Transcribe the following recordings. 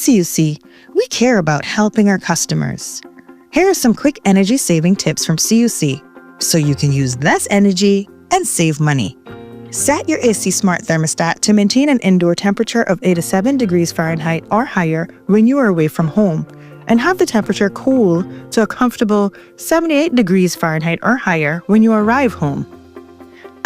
CUC, we care about helping our customers. Here are some quick energy saving tips from CUC so you can use less energy and save money. Set your AC Smart thermostat to maintain an indoor temperature of 87 degrees Fahrenheit or higher when you are away from home, and have the temperature cool to a comfortable 78 degrees Fahrenheit or higher when you arrive home.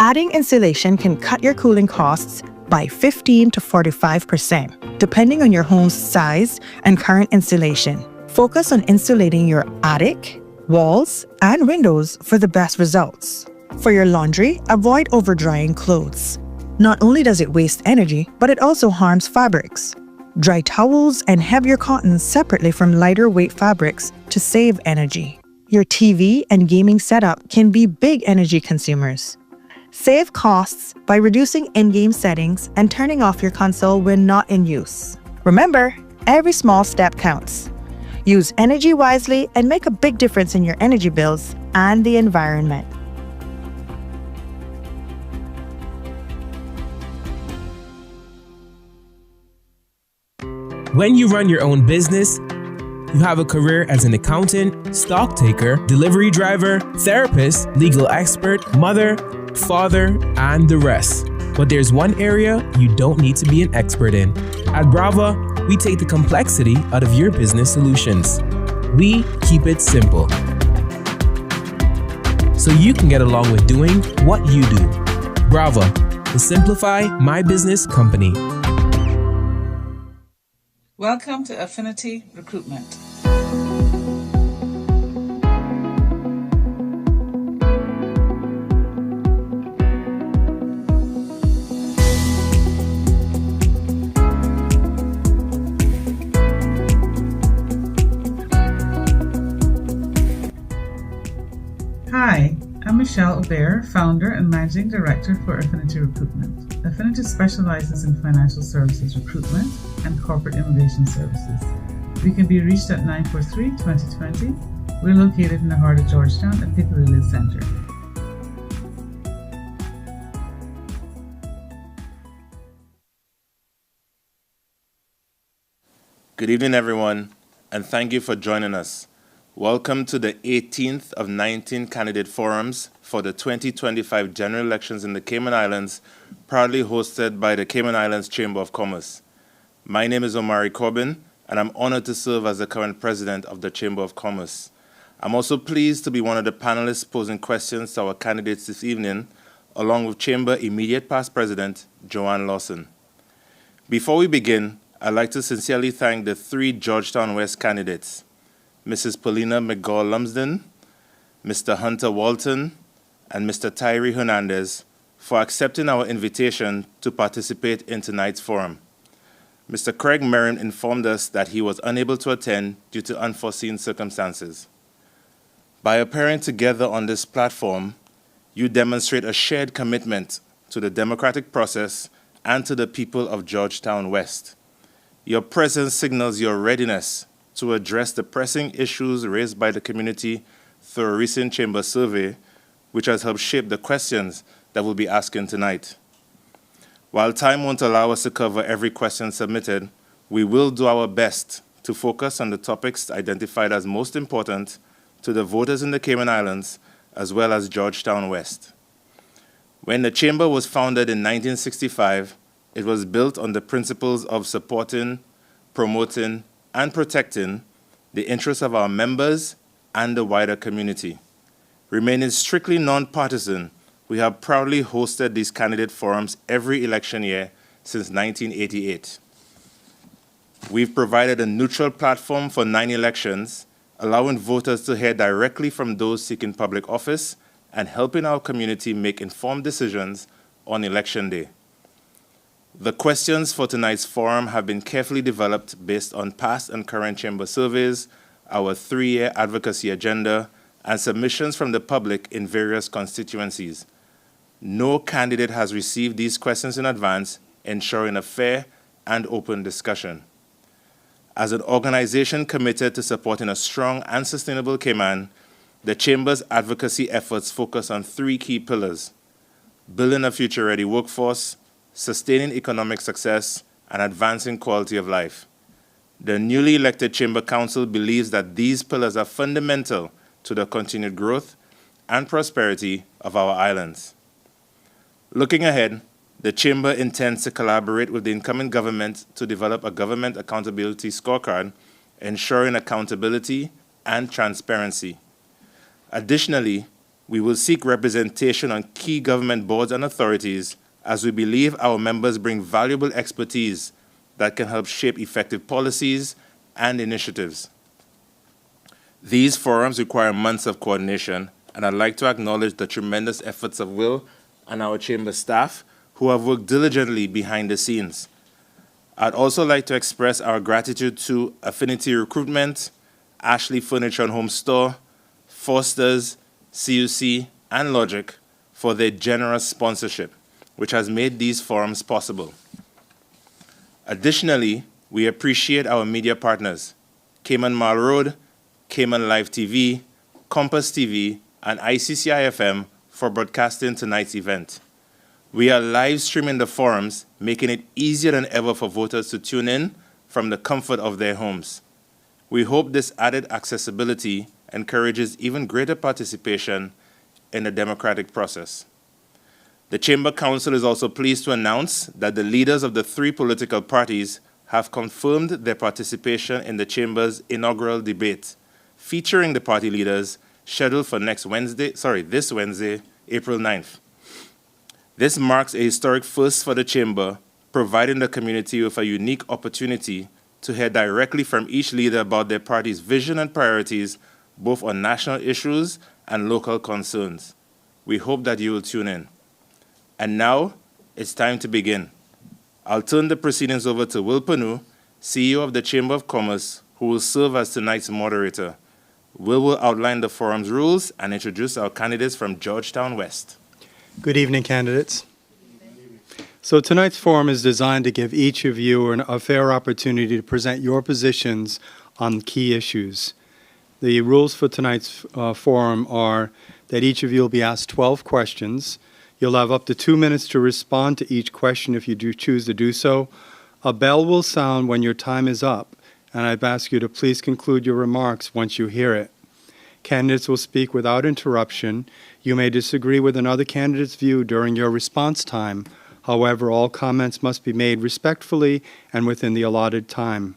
Adding insulation can cut your cooling costs by 15 to 45%, depending on your home's size and current insulation. Focus on insulating your attic, walls, and windows for the best results. For your laundry, avoid over-drying clothes. Not only does it waste energy, but it also harms fabrics. Dry towels and heavier cottons separately from lighter weight fabrics to save energy. Your TV and gaming setup can be big energy consumers. Save costs by reducing in-game settings and turning off your console when not in use. Remember, every small step counts. Use energy wisely and make a big difference in your energy bills and the environment. When you run your own business, you have a career as an accountant, stock taker, delivery driver, therapist, legal expert, mother, father, and the rest. But there's one area you don't need to be an expert in. At Brava, we take the complexity out of your business solutions. We keep it simple, so you can get along with doing what you do. Brava, the Simplify My Business company. Welcome to Affinity Recruitment. Hi, I'm Michelle Aubert, founder and managing director for Affinity Recruitment. Affinity specializes in financial services recruitment and corporate immigration services. We can be reached at 943-2020. We're located in the heart of Georgetown at Piccadilly Center. Good evening, everyone, and thank you for joining us. Welcome to the 18th of 19 candidate forums for the 2025 general elections in the Cayman Islands, proudly hosted by the Cayman Islands Chamber of Commerce. My name is Omari Corbin, and I'm honored to serve as the current president of the Chamber of Commerce. I'm also pleased to be one of the panelists posing questions to our candidates this evening, along with Chamber immediate past president, Joanne Lawson. Before we begin, I'd like to sincerely thank the three Georgetown West candidates, Mrs. Paulina McGaw-Lumsden, Mr. Hunter Walton, and Mr. Tyree Hernandez, for accepting our invitation to participate in tonight's forum. Mr. Craig Merrim informed us that he was unable to attend due to unforeseen circumstances. By appearing together on this platform, you demonstrate a shared commitment to the democratic process and to the people of Georgetown West. Your presence signals your readiness to address the pressing issues raised by the community through a recent Chamber survey, which has helped shape the questions that we'll be asking tonight. While time won't allow us to cover every question submitted, we will do our best to focus on the topics identified as most important to the voters in the Cayman Islands, as well as Georgetown West. When the Chamber was founded in 1965, it was built on the principles of supporting, promoting, and protecting the interests of our members and the wider community. Remaining strictly nonpartisan, we have proudly hosted these candidate forums every election year since 1988. We've provided a neutral platform for 9 elections, allowing voters to hear directly from those seeking public office and helping our community make informed decisions on Election Day. The questions for tonight's forum have been carefully developed based on past and current Chamber surveys, our 3-year advocacy agenda, and submissions from the public in various constituencies. No candidate has received these questions in advance, ensuring a fair and open discussion. As an organization committed to supporting a strong and sustainable Cayman, the Chamber's advocacy efforts focus on 3 key pillars: building a future-ready workforce, sustaining economic success, and advancing quality of life. The newly elected Chamber Council believes that these pillars are fundamental to the continued growth and prosperity of our islands. Looking ahead, the Chamber intends to collaborate with the incoming government to develop a government accountability scorecard, ensuring accountability and transparency. Additionally, we will seek representation on key government boards and authorities, as we believe our members bring valuable expertise that can help shape effective policies and initiatives. These forums require months of coordination, and I'd like to acknowledge the tremendous efforts of Will and our Chamber staff who have worked diligently behind the scenes. I'd also like to express our gratitude to Affinity Recruitment, Ashley Furniture and Home Store, Foster's, CUC, and Logic for their generous sponsorship, which has made these forums possible. Additionally, we appreciate our media partners, Cayman Mall Road, Cayman Live TV, Compass TV, and ICCI-FM for broadcasting tonight's event. We are live streaming the forums, making it easier than ever for voters to tune in from the comfort of their homes. We hope this added accessibility encourages even greater participation in the democratic process. The Chamber Council is also pleased to announce that the leaders of the three political parties have confirmed their participation in the Chamber's inaugural debate, featuring the party leaders scheduled for this Wednesday, April 9th. This marks a historic first for the Chamber, providing the community with a unique opportunity to hear directly from each leader about their party's vision and priorities, both on national issues and local concerns. We hope that you will tune in. And now, it's time to begin. I'll turn the proceedings over to Will Panu, CEO of the Chamber of Commerce, who will serve as tonight's moderator. Will outline the forum's rules and introduce our candidates from Georgetown West. Good evening, candidates. So tonight's forum is designed to give each of you a fair opportunity to present your positions on key issues. The rules for tonight's forum are that each of you will be asked 12 questions. You'll have up to 2 minutes to respond to each question if you do choose to do so. A bell will sound when your time is up, and I'd ask you to please conclude your remarks once you hear it. Candidates will speak without interruption. You may disagree with another candidate's view during your response time. However, all comments must be made respectfully and within the allotted time.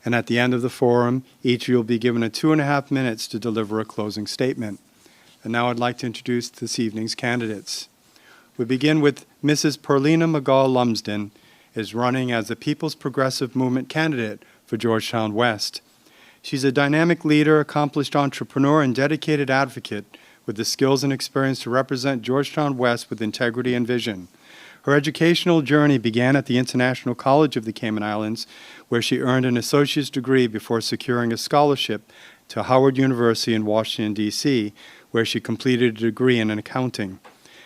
And at the end of the forum, each of you will be given 2.5 minutes to deliver a closing statement. And now I'd like to introduce this evening's candidates. We begin with Mrs. Perlina McGaw-Lumsden, is running as the People's Progressive Movement candidate for Georgetown West. She's a dynamic leader, accomplished entrepreneur, and dedicated advocate with the skills and experience to represent Georgetown West with integrity and vision. Her educational journey began at the International College of the Cayman Islands, where she earned an associate's degree before securing a scholarship to Howard University in Washington, D.C., where she completed a degree in accounting.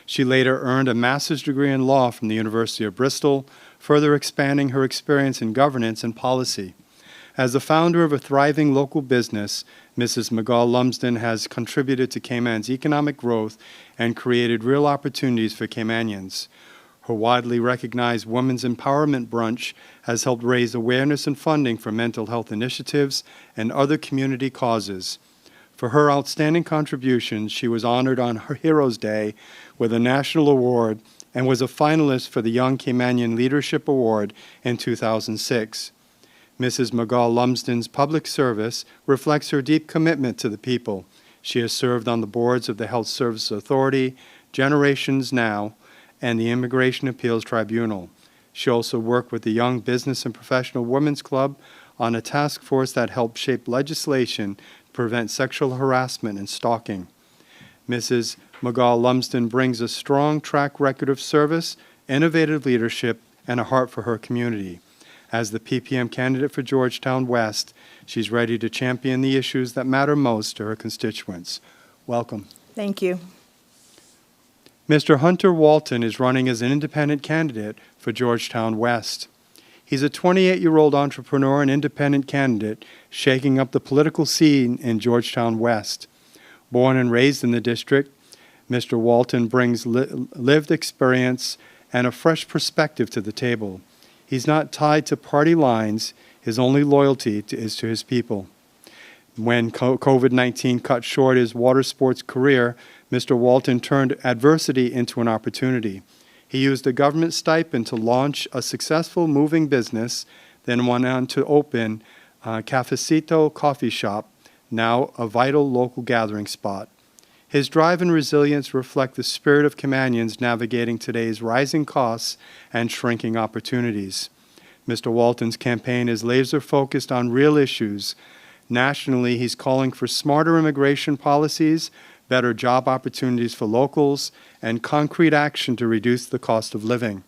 She later earned a master's degree in law from the University of Bristol, further expanding her experience in governance and policy. As the founder of a thriving local business, Mrs. McGaw-Lumsden has contributed to Cayman's economic growth and created real opportunities for Caymanians. Her widely recognized Women's Empowerment Brunch has helped raise awareness and funding for mental health initiatives and other community causes. For her outstanding contributions, she was honored on her Heroes Day with a national award and was a finalist for the Young Caymanian Leadership Award in 2006. Mrs. McGaw-Lumsden's public service reflects her deep commitment to the people. She has served on the boards of the Health Services Authority, Generations Now, and the Immigration Appeals Tribunal. She also worked with the Young Business and Professional Women's Club on a task force that helped shape legislation to prevent sexual harassment and stalking. Mrs. McGaw-Lumsden brings a strong track record of service, innovative leadership, and a heart for her community. As the PPM candidate for Georgetown West, she's ready to champion the issues that matter most to her constituents. Welcome. Thank you. Mr. Hunter Walton is running as an independent candidate for Georgetown West. He's a 28-year-old entrepreneur and independent candidate shaking up the political scene in Georgetown West. Born and raised in the district, Mr. Walton brings lived experience and a fresh perspective to the table. He's not tied to party lines. His only loyalty is to his people. When COVID-19 cut short his water sports career, Mr. Walton turned adversity into an opportunity. He used a government stipend to launch a successful moving business, then went on to open Cafecito Coffee Shop, now a vital local gathering spot. His drive and resilience reflect the spirit of Caymanians navigating today's rising costs and shrinking opportunities. Mr. Walton's campaign is laser-focused on real issues. Nationally, he's calling for smarter immigration policies, better job opportunities for locals, and concrete action to reduce the cost of living.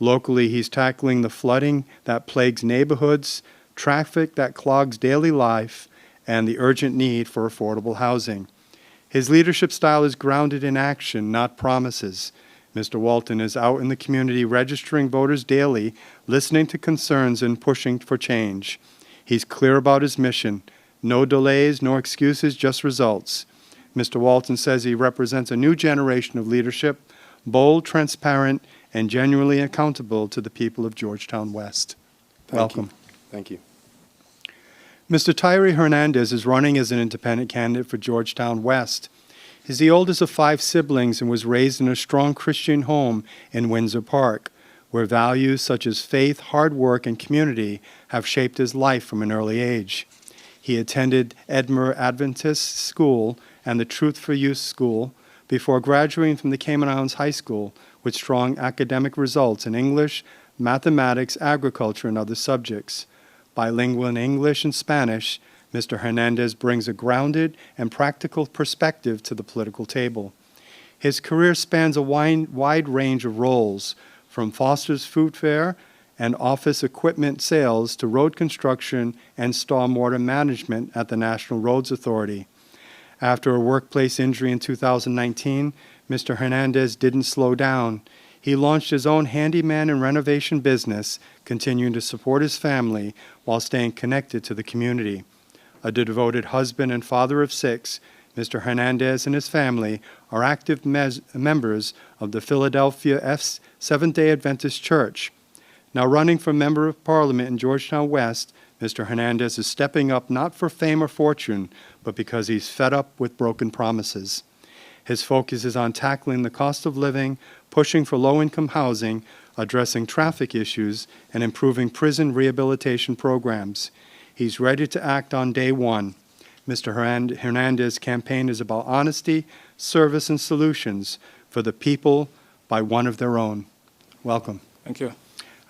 Locally, he's tackling the flooding that plagues neighborhoods, traffic that clogs daily life, and the urgent need for affordable housing. His leadership style is grounded in action, not promises. Mr. Walton is out in the community registering voters daily, listening to concerns and pushing for change. He's clear about his mission. No delays, no excuses, just results. Mr. Walton says he represents a new generation of leadership, bold, transparent, and genuinely accountable to the people of Georgetown West. Welcome. Thank you. Mr. Tyree Hernandez is running as an independent candidate for Georgetown West. He's the oldest of 5 siblings and was raised in a strong Christian home in Windsor Park, where values such as faith, hard work, and community have shaped his life from an early age. He attended Edmer Adventist School and the Truth for Youth School before graduating from the Cayman Islands High School with strong academic results in English, mathematics, agriculture, and other subjects. Bilingual in English and Spanish, Mr. Hernandez brings a grounded and practical perspective to the political table. His career spans a wide range of roles, from Foster's Food Fair and office equipment sales to road construction and stormwater management at the National Roads Authority. After a workplace injury in 2019, Mr. Hernandez didn't slow down. He launched his own handyman and renovation business, continuing to support his family while staying connected to the community. A devoted husband and father of 6, Mr. Hernandez and his family are active members of the Philadelphia Seventh-day Adventist Church. Now running for Member of Parliament in Georgetown West, Mr. Hernandez is stepping up not for fame or fortune, but because he's fed up with broken promises. His focus is on tackling the cost of living, pushing for low-income housing, addressing traffic issues, and improving prison rehabilitation programs. He's ready to act on day one. Mr. Hernandez's campaign is about honesty, service, and solutions for the people by one of their own. Welcome. Thank you.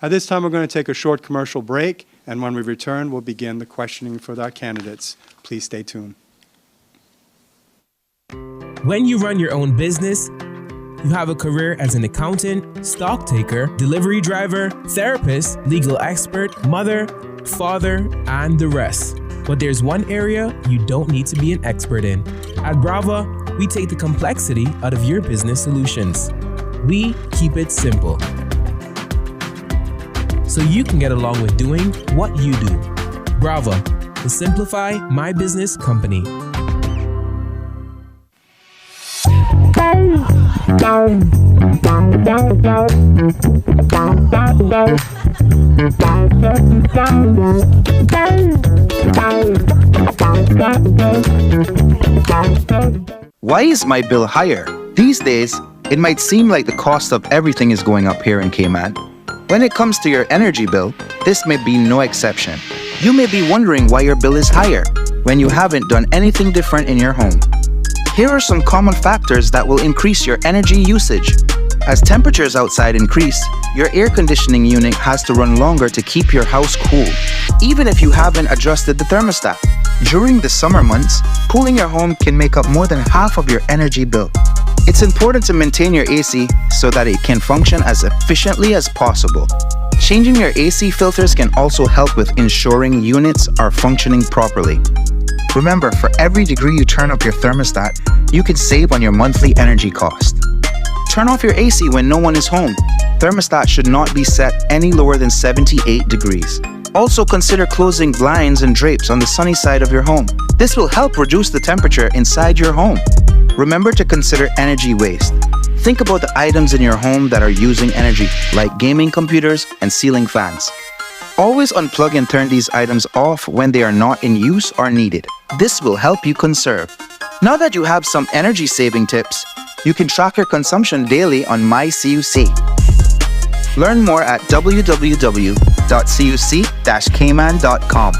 At this time, we're going to take a short commercial break, and when we return, we'll begin the questioning for our candidates. Please stay tuned. When you run your own business, you have a career as an accountant, stock taker, delivery driver, therapist, legal expert, mother, father, and the rest. But there's one area you don't need to be an expert in. At Brava, we take the complexity out of your business solutions. We keep it simple, so you can get along with doing what you do. Brava, the Simplify My Business company. Why is my bill higher? These days, it might seem like the cost of everything is going up here in Cayman. When it comes to your energy bill, this may be no exception. You may be wondering why your bill is higher when you haven't done anything different in your home. Here are some common factors that will increase your energy usage. As temperatures outside increase, your air conditioning unit has to run longer to keep your house cool, even if you haven't adjusted the thermostat. During the summer months, cooling your home can make up more than half of your energy bill. It's important to maintain your AC so that it can function as efficiently as possible. Changing your AC filters can also help with ensuring units are functioning properly. Remember, for every degree you turn up your thermostat, you can save on your monthly energy cost. Turn off your AC when no one is home. Thermostat should not be set any lower than 78 degrees. Also consider closing blinds and drapes on the sunny side of your home. This will help reduce the temperature inside your home. Remember to consider energy waste. Think about the items in your home that are using energy, like gaming computers and ceiling fans. Always unplug and turn these items off when they are not in use or needed. This will help you conserve. Now that you have some energy saving tips, you can track your consumption daily on MyCUC. Learn more at www.cuc-cayman.com.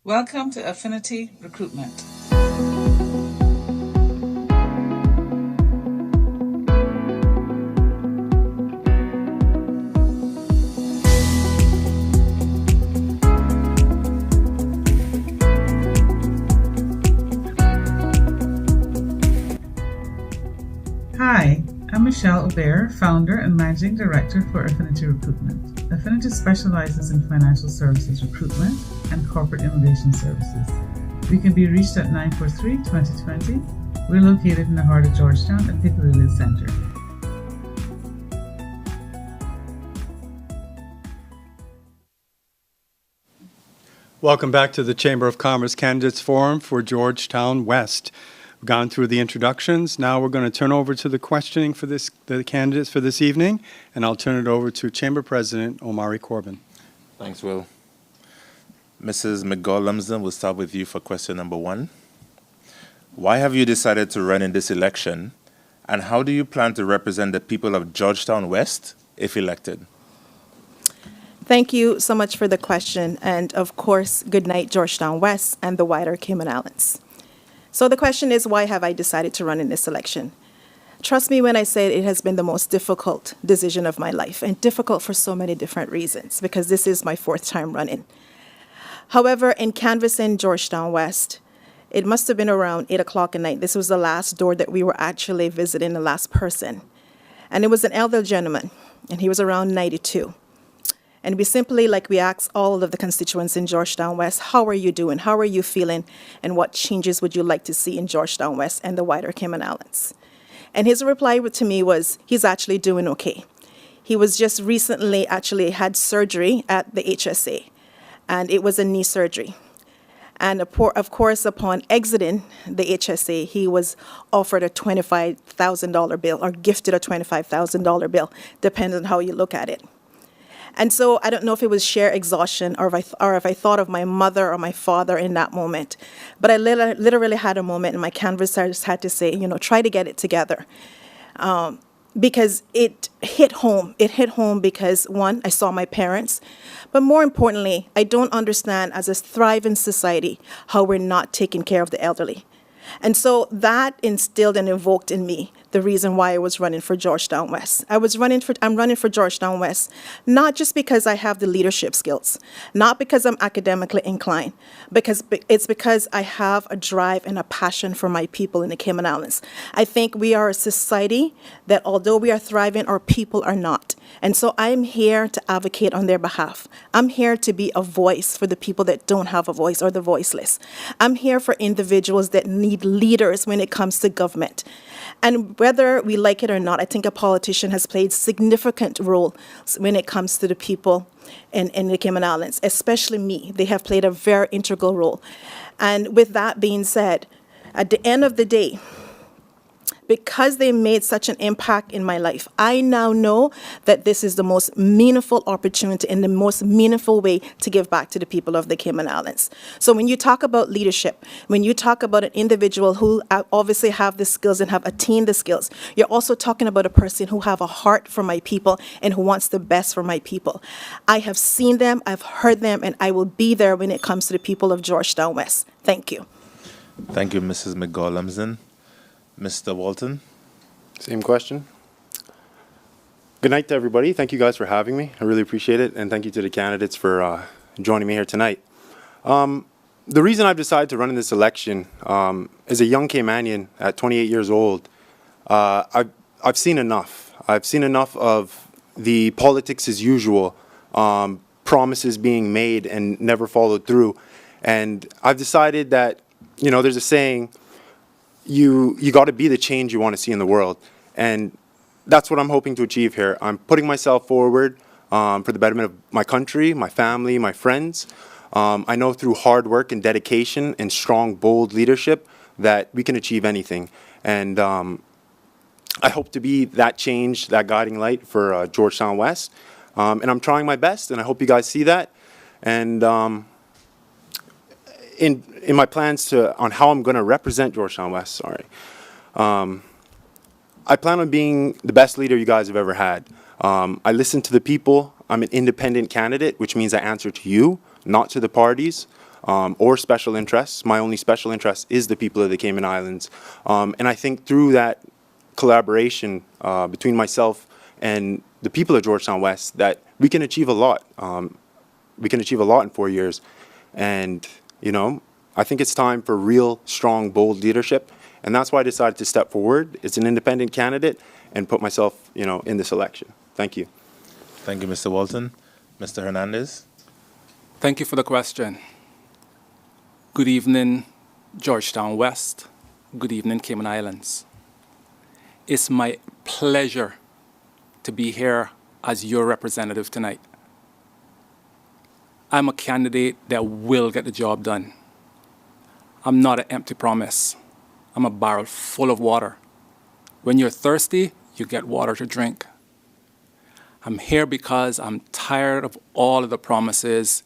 Welcome to Affinity Recruitment. Hi, I'm Michelle Aubert, founder and managing director for Affinity Recruitment. Affinity specializes in financial services recruitment and corporate immigration services. We can be reached at 943-2020. We're located in the heart of Georgetown at Piccadilly Center. Welcome back to the Chamber of Commerce Candidates Forum for Georgetown West. We've gone through the introductions. Now we're going to turn over to the questioning for the candidates for this evening, and I'll turn it over to Chamber President Omari Corbin. Thanks, Will. Mrs. McGaw-Lumsden, we'll start with you for question number 1. Why have you decided to run in this election, and how do you plan to represent the people of Georgetown West if elected? Thank you so much for the question, and of course, good night, Georgetown West and the wider Cayman Islands. So the question is, why have I decided to run in this election? Trust me when I say it has been the most difficult decision of my life, and difficult for so many different reasons, because this is my 4th time running. However, in canvassing Georgetown West, it must have been around 8 o'clock at night. This was the last door that we were actually visiting, the last person. And it was an elderly gentleman, and he was around 92. And we simply, we asked all of the constituents in Georgetown West, how are you doing? How are you feeling? And what changes would you like to see in Georgetown West and the wider Cayman Islands? And his reply to me was, he's actually doing okay. He was just recently had surgery at the HSA, and it was a knee surgery. And of course, upon exiting the HSA, he was offered a $25,000 bill, or gifted a $25,000 bill, depending on how you look at it. And so I don't know if it was sheer exhaustion or if I thought of my mother or my father in that moment. But I literally had a moment, and my canvassers had to say, try to get it together. Because it hit home. It hit home because, one, I saw my parents. But more importantly, I don't understand, as a thriving society, how we're not taking care of the elderly. And so that instilled and evoked in me the reason why I was running for Georgetown West. I'm running for Georgetown West, not just because I have the leadership skills, not because I'm academically inclined, it's because I have a drive and a passion for my people in the Cayman Islands. I think we are a society that, although we are thriving, our people are not. And so I'm here to advocate on their behalf. I'm here to be a voice for the people that don't have a voice, or the voiceless. I'm here for individuals that need leaders when it comes to government. And whether we like it or not, I think a politician has played significant role when it comes to the people in the Cayman Islands, especially me. They have played a very integral role. And with that being said, at the end of the day, because they made such an impact in my life, I now know that this is the most meaningful opportunity and the most meaningful way to give back to the people of the Cayman Islands. So when you talk about leadership, when you talk about an individual who obviously have the skills and have attained the skills, you're also talking about a person who have a heart for my people and who wants the best for my people. I have seen them, I've heard them, and I will be there when it comes to the people of Georgetown West. Thank you. Thank you, Mrs. McGaw-Lumsden. Mr. Walton? Same question. Good night to everybody. Thank you guys for having me. I really appreciate it. And thank you to the candidates for joining me here tonight. The reason I've decided to run in this election, as a young Caymanian at 28 years old, I've seen enough. I've seen enough of the politics as usual, promises being made and never followed through. And I've decided that, there's a saying, you got to be the change you want to see in the world. And that's what I'm hoping to achieve here. I'm putting myself forward for the betterment of my country, my family, my friends. I know through hard work and dedication and strong, bold leadership that we can achieve anything. And I hope to be that change, that guiding light for Georgetown West. And I'm trying my best, and I hope you guys see that. And in my plans on how I'm going to represent Georgetown West, I plan on being the best leader you guys have ever had. I listen to the people. I'm an independent candidate, which means I answer to you, not to the parties or special interests. My only special interest is the people of the Cayman Islands. And I think through that collaboration between myself and the people of Georgetown West that we can achieve a lot. We can achieve a lot in 4 years. And, you know, I think it's time for real, strong, bold leadership. And that's why I decided to step forward as an independent candidate and put myself, you know, in this election. Thank you. Thank you, Mr. Walton. Mr. Hernandez? Thank you for the question. Good evening, Georgetown West. Good evening, Cayman Islands. It's my pleasure to be here as your representative tonight. I'm a candidate that will get the job done. I'm not an empty promise. I'm a barrel full of water. When you're thirsty, you get water to drink. I'm here because I'm tired of all of the promises.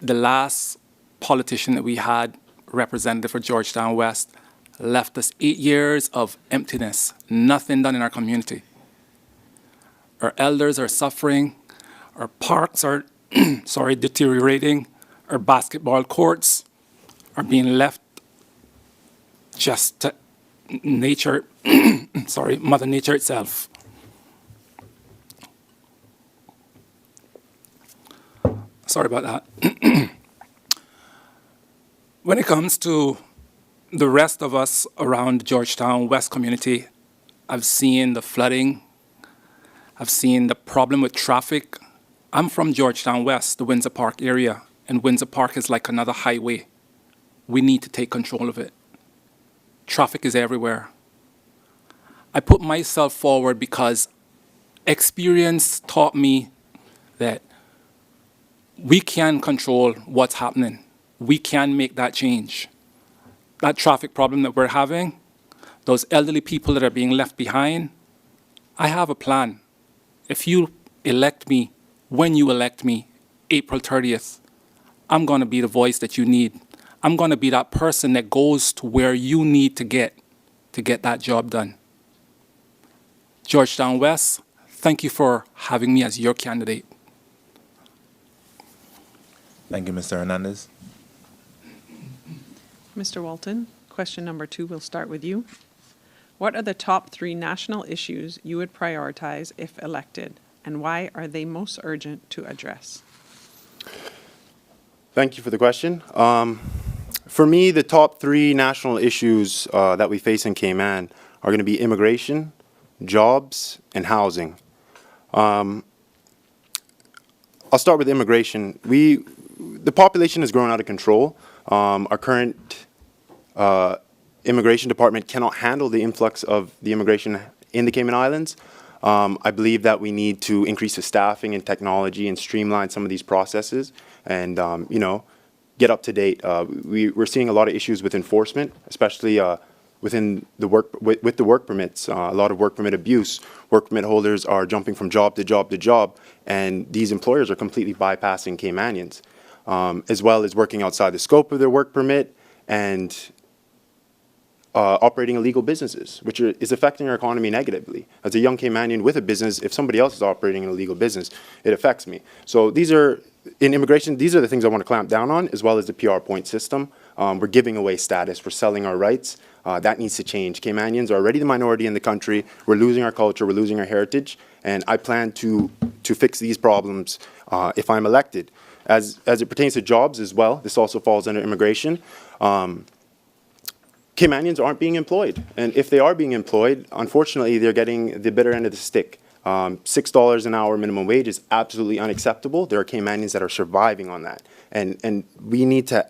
The last politician that we had, representative for Georgetown West, left us 8 years of emptiness, nothing done in our community. Our elders are suffering, our parks are deteriorating, our basketball courts are being left just to nature, Mother Nature itself. Sorry about that. When it comes to the rest of us around the Georgetown West community, I've seen the flooding. I've seen the problem with traffic. I'm from Georgetown West, the Windsor Park area, and Windsor Park is like another highway. We need to take control of it. Traffic is everywhere. I put myself forward because experience taught me that we can control what's happening. We can make that change. That traffic problem that we're having, those elderly people that are being left behind, I have a plan. If you elect me, when you elect me, April 30th, I'm going to be the voice that you need. I'm going to be that person that goes to where you need to get that job done. Georgetown West, thank you for having me as your candidate. Thank you, Mr. Hernandez. Mr. Walton, question number 2 will start with you. What are the top 3 national issues you would prioritize if elected, and why are they most urgent to address? Thank you for the question. For me, the top 3 national issues that we face in Cayman are going to be immigration, jobs, and housing. I'll start with immigration. The population has grown out of control. Our current immigration department cannot handle the influx of the immigration in the Cayman Islands. I believe that we need to increase the staffing and technology and streamline some of these processes and, you know, get up to date. We're seeing a lot of issues with enforcement, especially within the with the work permits. A lot of work permit abuse. Work permit holders are jumping from job to job to job, and these employers are completely bypassing Caymanians, as well as working outside the scope of their work permit and operating illegal businesses, which is affecting our economy negatively. As a young Caymanian with a business, if somebody else is operating an illegal business, it affects me. So in immigration, these are the things I want to clamp down on, as well as the PR point system. We're giving away status. We're selling our rights. That needs to change. Caymanians are already the minority in the country. We're losing our culture. We're losing our heritage. And I plan to fix these problems if I'm elected. As it pertains to jobs as well, this also falls under immigration. Caymanians aren't being employed. And if they are being employed, unfortunately, they're getting the bitter end of the stick. $6 an hour minimum wage is absolutely unacceptable. There are Caymanians that are surviving on that. And we need to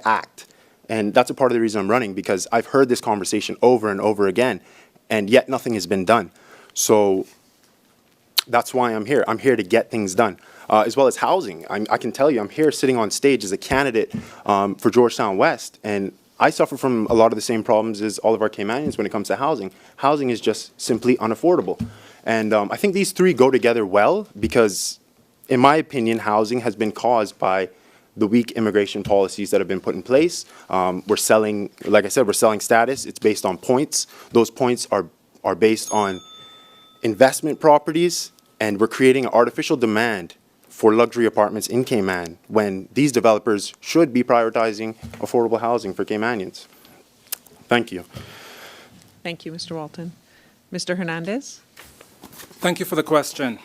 act. And that's a part of the reason I'm running, because I've heard this conversation over and over again, and yet nothing has been done. So that's why I'm here. I'm here to get things done, as well as housing. I can tell you, I'm here sitting on stage as a candidate for Georgetown West, and I suffer from a lot of the same problems as all of our Caymanians when it comes to housing. Housing is just simply unaffordable. And I think these three go together well because, in my opinion, housing has been caused by the weak immigration policies that have been put in place. We're selling, like I said, we're selling status. It's based on points. Those points are based on investment properties, and we're creating an artificial demand for luxury apartments in Cayman when these developers should be prioritizing affordable housing for Caymanians. Thank you. Thank you, Mr. Walton. Mr. Hernandez? Thank you for the question.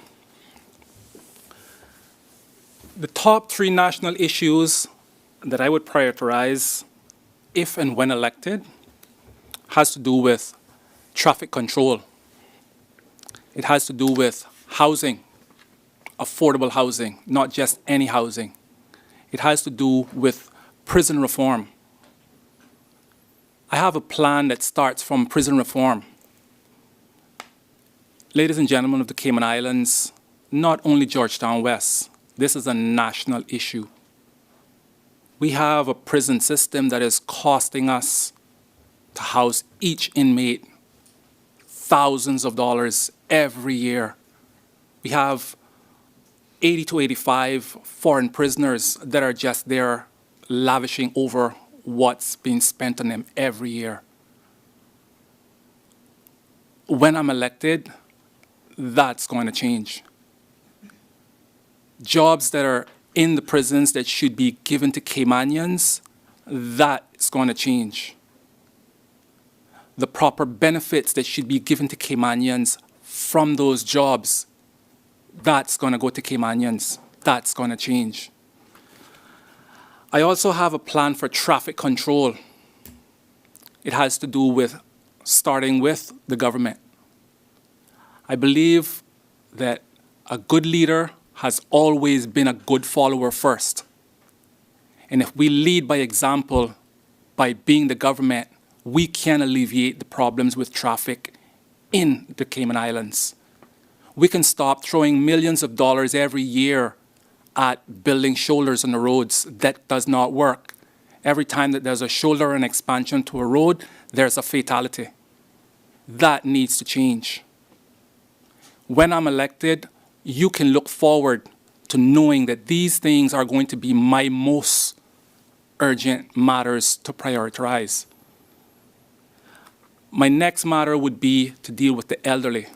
The top three national issues that I would prioritize if and when elected has to do with traffic control. It has to do with housing, affordable housing, not just any housing. It has to do with prison reform. I have a plan that starts from prison reform. Ladies and gentlemen of the Cayman Islands, not only Georgetown West, this is a national issue. We have a prison system that is costing us to house each inmate thousands of dollars every year. We have 80 to 85 foreign prisoners that are just there lavishing over what's being spent on them every year. When I'm elected, that's going to change. Jobs that are in the prisons that should be given to Caymanians, that is going to change. The proper benefits that should be given to Caymanians from those jobs, that's going to go to Caymanians. That's going to change. I also have a plan for traffic control. It has to do with starting with the government. I believe that a good leader has always been a good follower first. And if we lead by example, by being the government, we can alleviate the problems with traffic in the Cayman Islands. We can stop throwing millions of dollars every year at building shoulders on the roads. That does not work. Every time that there's a shoulder and expansion to a road, there's a fatality. That needs to change. When I'm elected, you can look forward to knowing that these things are going to be my most urgent matters to prioritize. My next matter would be to deal with the elderly.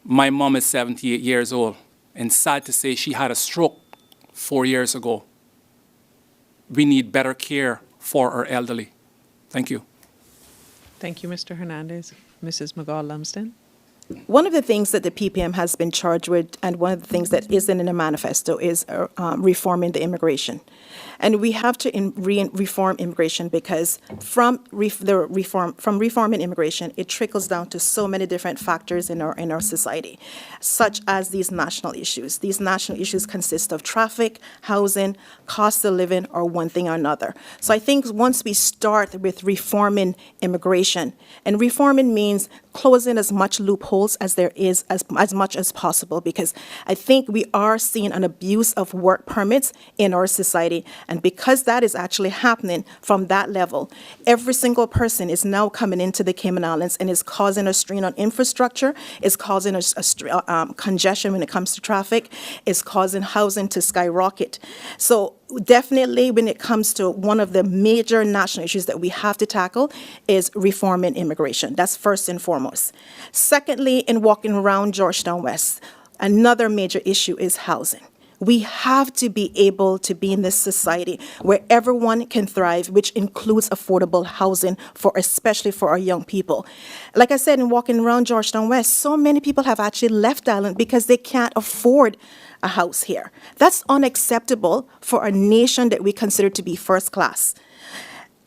My mom is 78 years old, and sad to say she had a stroke 4 years ago. We need better care for our elderly. Thank you. Thank you, Mr. Hernandez. Mrs. McGaw-Lumsden? One of the things that the PPM has been charged with, and one of the things that isn't in the manifesto, is reforming the immigration. And we have to reform immigration because from reforming immigration, it trickles down to so many different factors in our society, such as these national issues. These national issues consist of traffic, housing, cost of living, or one thing or another. So I think once we start with reforming immigration, and reforming means closing as much loopholes as there is, as much as possible, because I think we are seeing an abuse of work permits in our society. And because that is actually happening from that level, every single person is now coming into the Cayman Islands and is causing a strain on infrastructure, is causing a congestion when it comes to traffic, is causing housing to skyrocket. So definitely when it comes to one of the major national issues that we have to tackle is reforming immigration. That's first and foremost. Secondly, in walking around Georgetown West, another major issue is housing. We have to be able to be in this society where everyone can thrive, which includes affordable housing, especially for our young people. Like I said, in walking around Georgetown West, so many people have actually left the island because they can't afford a house here. That's unacceptable for a nation that we consider to be first class.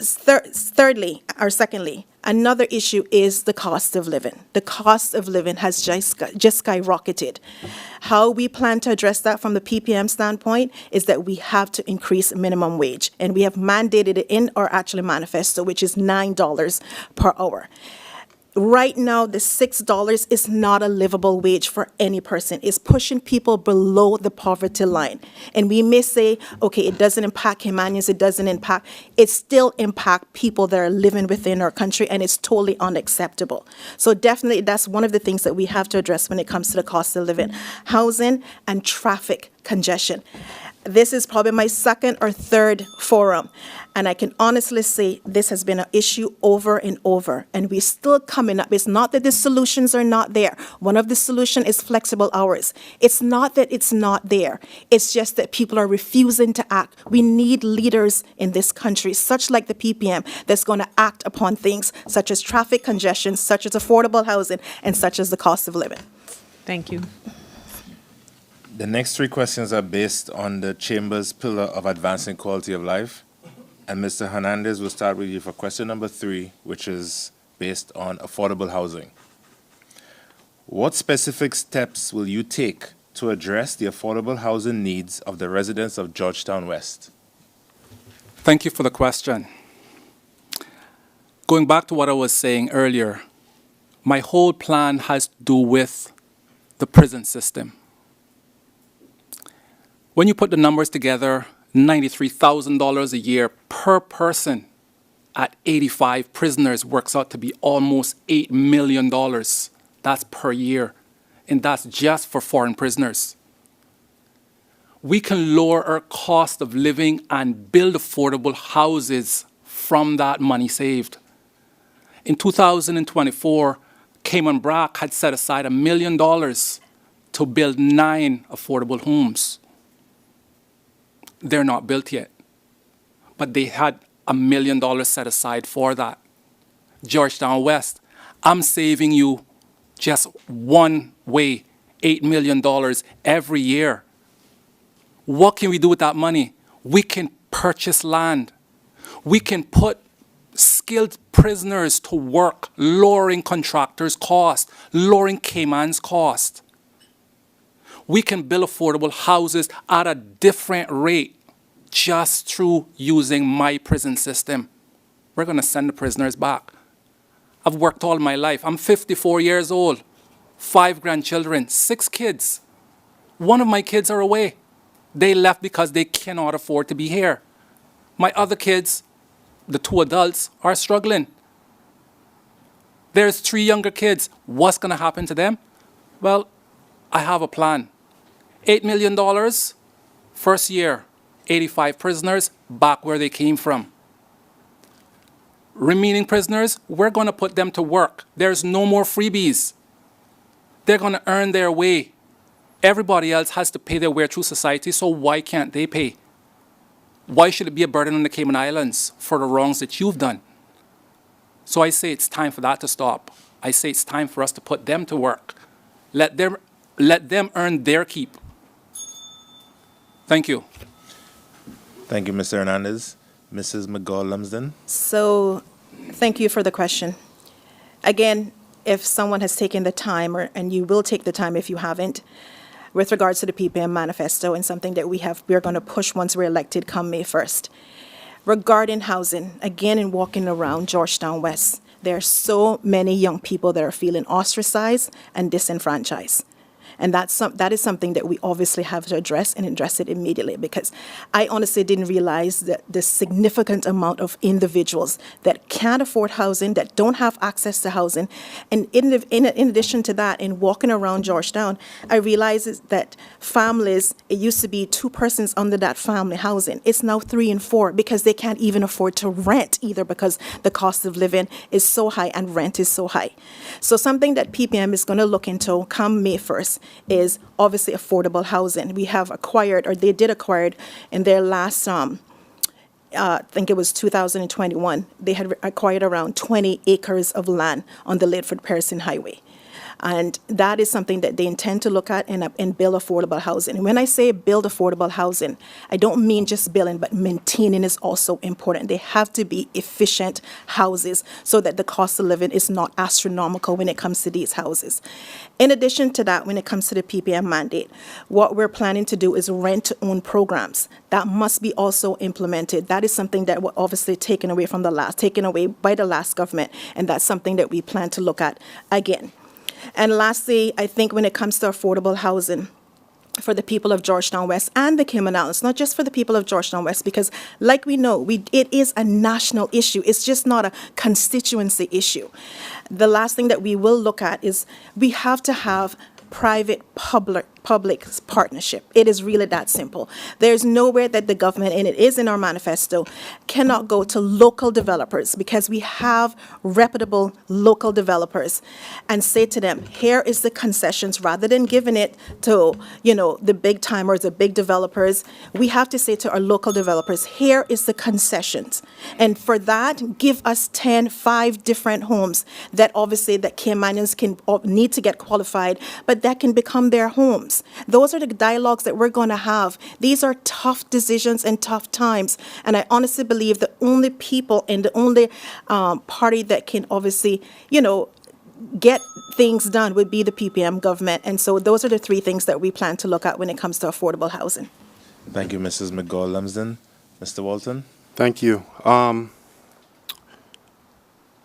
Secondly, another issue is the cost of living. The cost of living has just skyrocketed. How we plan to address that from the PPM standpoint is that we have to increase minimum wage, and we have mandated it in our actual manifesto, which is $9 per hour. Right now, the $6 is not a livable wage for any person. It's pushing people below the poverty line. And we may say, okay, it doesn't impact Caymanians, it still impact people that are living within our country, and it's totally unacceptable. So definitely, that's one of the things that we have to address when it comes to the cost of living. Housing and traffic congestion. This is probably my second or third forum, and I can honestly say this has been an issue over and over, and we're still coming up. It's not that the solutions are not there. One of the solutions is flexible hours. It's not that it's not there. It's just that people are refusing to act. We need leaders in this country, such like the PPM, that's going to act upon things such as traffic congestion, such as affordable housing, and such as the cost of living. Thank you. The next three questions are based on the Chamber's pillar of advancing quality of life. And Mr. Hernandez, will start with you for question number 3, which is based on affordable housing. What specific steps will you take to address the affordable housing needs of the residents of Georgetown West? Thank you for the question. Going back to what I was saying earlier, my whole plan has to do with the prison system. When you put the numbers together, $93,000 a year per person at 85 prisoners works out to be almost $8 million. That's per year, and that's just for foreign prisoners. We can lower our cost of living and build affordable houses from that money saved. In 2024, Cayman Brac had set aside $1 million to build 9 affordable homes. They're not built yet, but they had $1 million set aside for that. Georgetown West, I'm saving you just one way, $8 million every year. What can we do with that money? We can purchase land. We can put skilled prisoners to work, lowering contractors' cost, lowering Cayman's cost. We can build affordable houses at a different rate just through using my prison system. We're going to send the prisoners back. I've worked all my life. I'm 54 years old, 5 grandchildren, 6 kids. One of my kids are away. They left because they cannot afford to be here. My other kids, the 2 adults, are struggling. There's 3 younger kids. What's going to happen to them? Well, I have a plan. $8 million, first year, 85 prisoners, back where they came from. Remaining prisoners, we're going to put them to work. There's no more freebies. They're going to earn their way. Everybody else has to pay their way through society, so why can't they pay? Why should it be a burden on the Cayman Islands for the wrongs that you've done? So I say it's time for that to stop. I say it's time for us to put them to work. Let them earn their keep. Thank you. Thank you, Mr. Hernandez. Mrs. McGaul-Lumsden. So thank you for the question. Again, if someone has taken the time, and you will take the time if you haven't, with regards to the PPM manifesto and something that we're going to push once we're elected come May 1st. Regarding housing, again, in walking around Georgetown West, there are so many young people that are feeling ostracized and disenfranchised. And that is something that we obviously have to address and address it immediately, because I honestly didn't realize that the significant amount of individuals that can't afford housing, that don't have access to housing. And in addition to that, in walking around Georgetown, I realized that families, it used to be 2 persons under that family housing. It's now 3 and 4 because they can't even afford to rent either, because the cost of living is so high and rent is so high. So something that PPM is going to look into come May 1st is obviously affordable housing. We have acquired, or they did acquire in their last, I think it was 2021, they had acquired around 20 acres of land on the Lidford-Pearson Highway. And that is something that they intend to look at and build affordable housing. And when I say build affordable housing, I don't mean just building, but maintaining is also important. They have to be efficient houses so that the cost of living is not astronomical when it comes to these houses. In addition to that, when it comes to the PPM mandate, what we're planning to do is rent-to-own programs. That must be also implemented. That is something that was obviously taken away by the last government, and that's something that we plan to look at again. And lastly, I think when it comes to affordable housing for the people of Georgetown West and the Cayman Islands, not just for the people of Georgetown West, because like we know, it is a national issue. It's just not a constituency issue. The last thing that we will look at is we have to have private-public partnership. It is really that simple. There's nowhere that the government, and it is in our manifesto, cannot go to local developers, because we have reputable local developers, and say to them, here is the concessions, rather than giving it to, the big timers, the big developers. We have to say to our local developers, here is the concessions. And for that, give us 5 different homes that obviously that Caymanians need to get qualified, but that can become their homes. Those are the dialogues that we're going to have. These are tough decisions and tough times. And I honestly believe the only people and the only party that can obviously, get things done would be the PPM government. And so those are the 3 things that we plan to look at when it comes to affordable housing. Thank you, Mrs. McGaw-Lumsden. Mr. Walton? Thank you.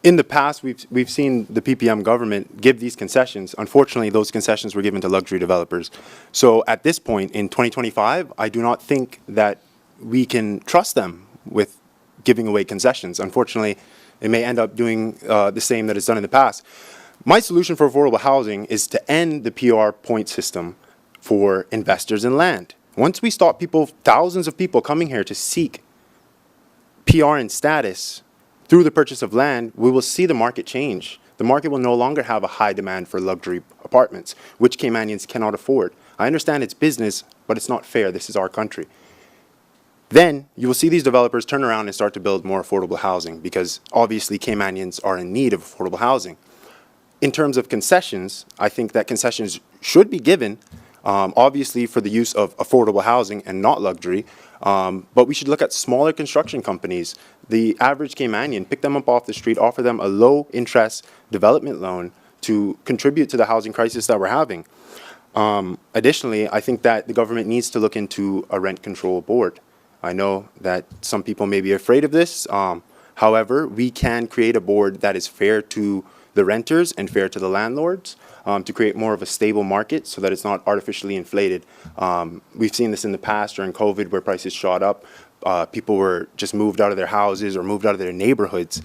In the past, we've seen the PPM government give these concessions. Unfortunately, those concessions were given to luxury developers. So at this point, in 2025, I do not think that we can trust them with giving away concessions. Unfortunately, it may end up doing the same that it's done in the past. My solution for affordable housing is to end the PR point system for investors in land. Once we stop thousands of people coming here to seek PR and status through the purchase of land, we will see the market change. The market will no longer have a high demand for luxury apartments, which Caymanians cannot afford. I understand it's business, but it's not fair. This is our country. Then you will see these developers turn around and start to build more affordable housing, because obviously Caymanians are in need of affordable housing. In terms of concessions, I think that concessions should be given, obviously for the use of affordable housing and not luxury, but we should look at smaller construction companies. The average Caymanian, pick them up off the street, offer them a low-interest development loan to contribute to the housing crisis that we're having. Additionally, I think that the government needs to look into a rent control board. I know that some people may be afraid of this. However, we can create a board that is fair to the renters and fair to the landlords, to create more of a stable market so that it's not artificially inflated. We've seen this in the past during COVID, where prices shot up. People were just moved out of their houses or moved out of their neighborhoods.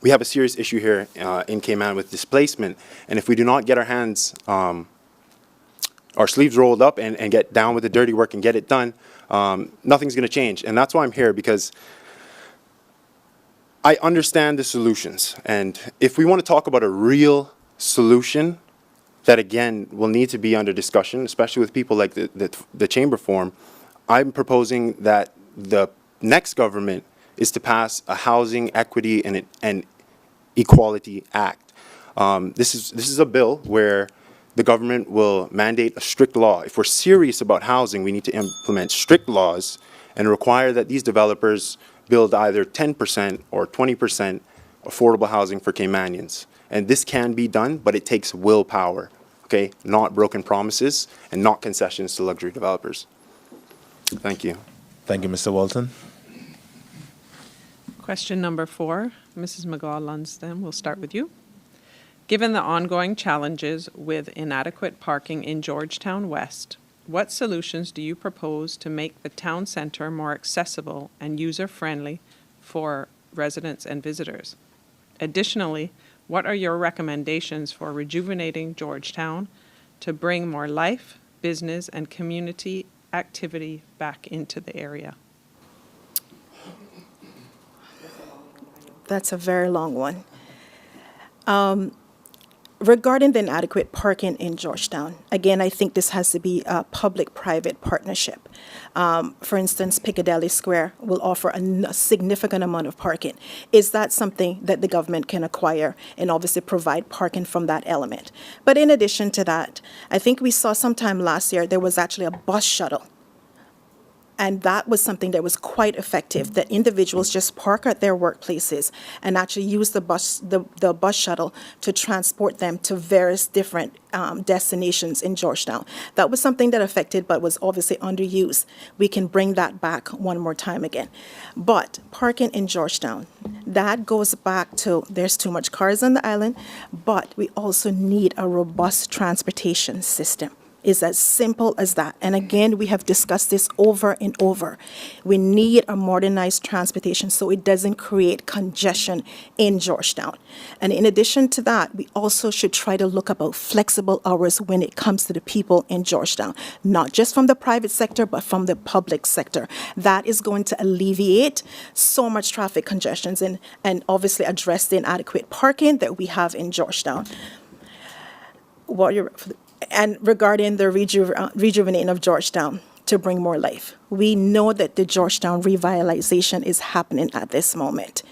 We have a serious issue here in Cayman with displacement, and if we do not get our hands, our sleeves rolled up and get down with the dirty work and get it done, nothing's going to change. And that's why I'm here, because I understand the solutions. And if we want to talk about a real solution that, again, will need to be under discussion, especially with people like the Chamber Forum, I'm proposing that the next government is to pass a Housing Equity and Equality Act. This is a bill where the government will mandate a strict law. If we're serious about housing, we need to implement strict laws and require that these developers build either 10% or 20% affordable housing for Caymanians. And this can be done, but it takes willpower, okay? Not broken promises and not concessions to luxury developers. Thank you. Thank you, Mr. Walton. Question number 4, Mrs. McGaw-Lumsden, we'll start with you. Given the ongoing challenges with inadequate parking in Georgetown West, what solutions do you propose to make the town center more accessible and user-friendly for residents and visitors? Additionally, what are your recommendations for rejuvenating Georgetown to bring more life, business, and community activity back into the area? That's a very long one. Regarding the inadequate parking in Georgetown, again, I think this has to be a public-private partnership. For instance, Piccadilly Square will offer a significant amount of parking. Is that something that the government can acquire and obviously provide parking from that element? But in addition to that, I think we saw sometime last year there was actually a bus shuttle. And that was something that was quite effective, that individuals just park at their workplaces and actually use the bus shuttle to transport them to various different destinations in Georgetown. That was something that affected, but was obviously underused. We can bring that back one more time again. But parking in Georgetown, that goes back to there's too much cars on the island, but we also need a robust transportation system. Is as simple as that. And again, we have discussed this over and over. We need a modernized transportation so it doesn't create congestion in Georgetown. And in addition to that, we also should try to look about flexible hours when it comes to the people in Georgetown, not just from the private sector, but from the public sector. That is going to alleviate so much traffic congestions and obviously address the inadequate parking that we have in Georgetown. And regarding the rejuvenating of Georgetown to bring more life, we know that the Georgetown revitalization is happening at this moment.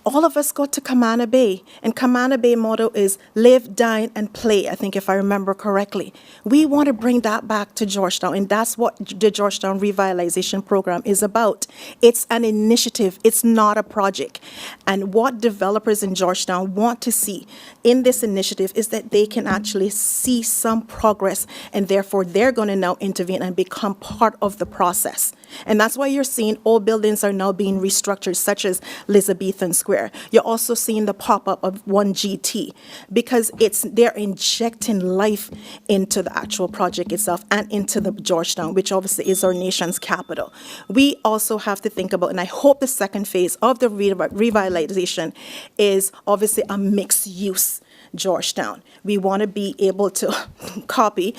All of us go to Cayman Bay, and Cayman Bay motto is live, dine, and play, I think if I remember correctly. We want to bring that back to Georgetown, and that's what the Georgetown Revitalization Program is about. It's an initiative. It's not a project. And what developers in Georgetown want to see in this initiative is that they can actually see some progress, and therefore they're going to now intervene and become part of the process. And that's why you're seeing old buildings are now being restructured, such as Elizabethan Square. You're also seeing the pop-up of 1GT because they're injecting life into the actual project itself and into the Georgetown, which obviously is our nation's capital. We also have to think about, and I hope the second phase of the revitalization is obviously a mixed use Georgetown. We want to be able to copy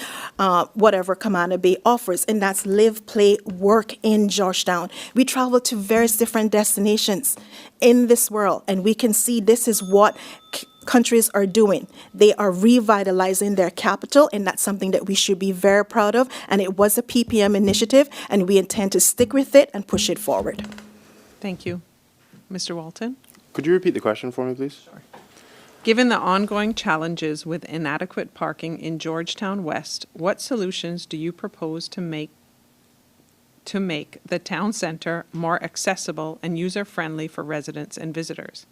whatever Cayman Bay offers, and that's live, play, work in Georgetown. We travel to various different destinations in this world, and we can see this is what countries are doing. They are revitalizing their capital, and that's something that we should be very proud of. And it was a PPM initiative, and we intend to stick with it and push it forward. Thank you. Mr. Walton? Could you repeat the question for me, please? Sure. Given the ongoing challenges with inadequate parking in Georgetown West, what solutions do you propose to make the town center more accessible and user-friendly for residents and visitors?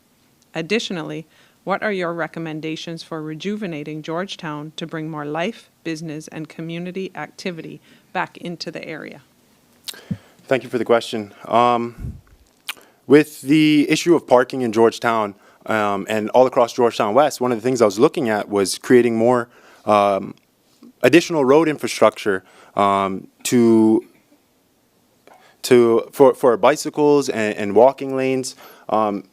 Additionally, what are your recommendations for rejuvenating Georgetown to bring more life, business, and community activity back into the area? Thank you for the question. With the issue of parking in Georgetown, and all across Georgetown West, one of the things I was looking at was creating more additional road infrastructure for bicycles and walking lanes.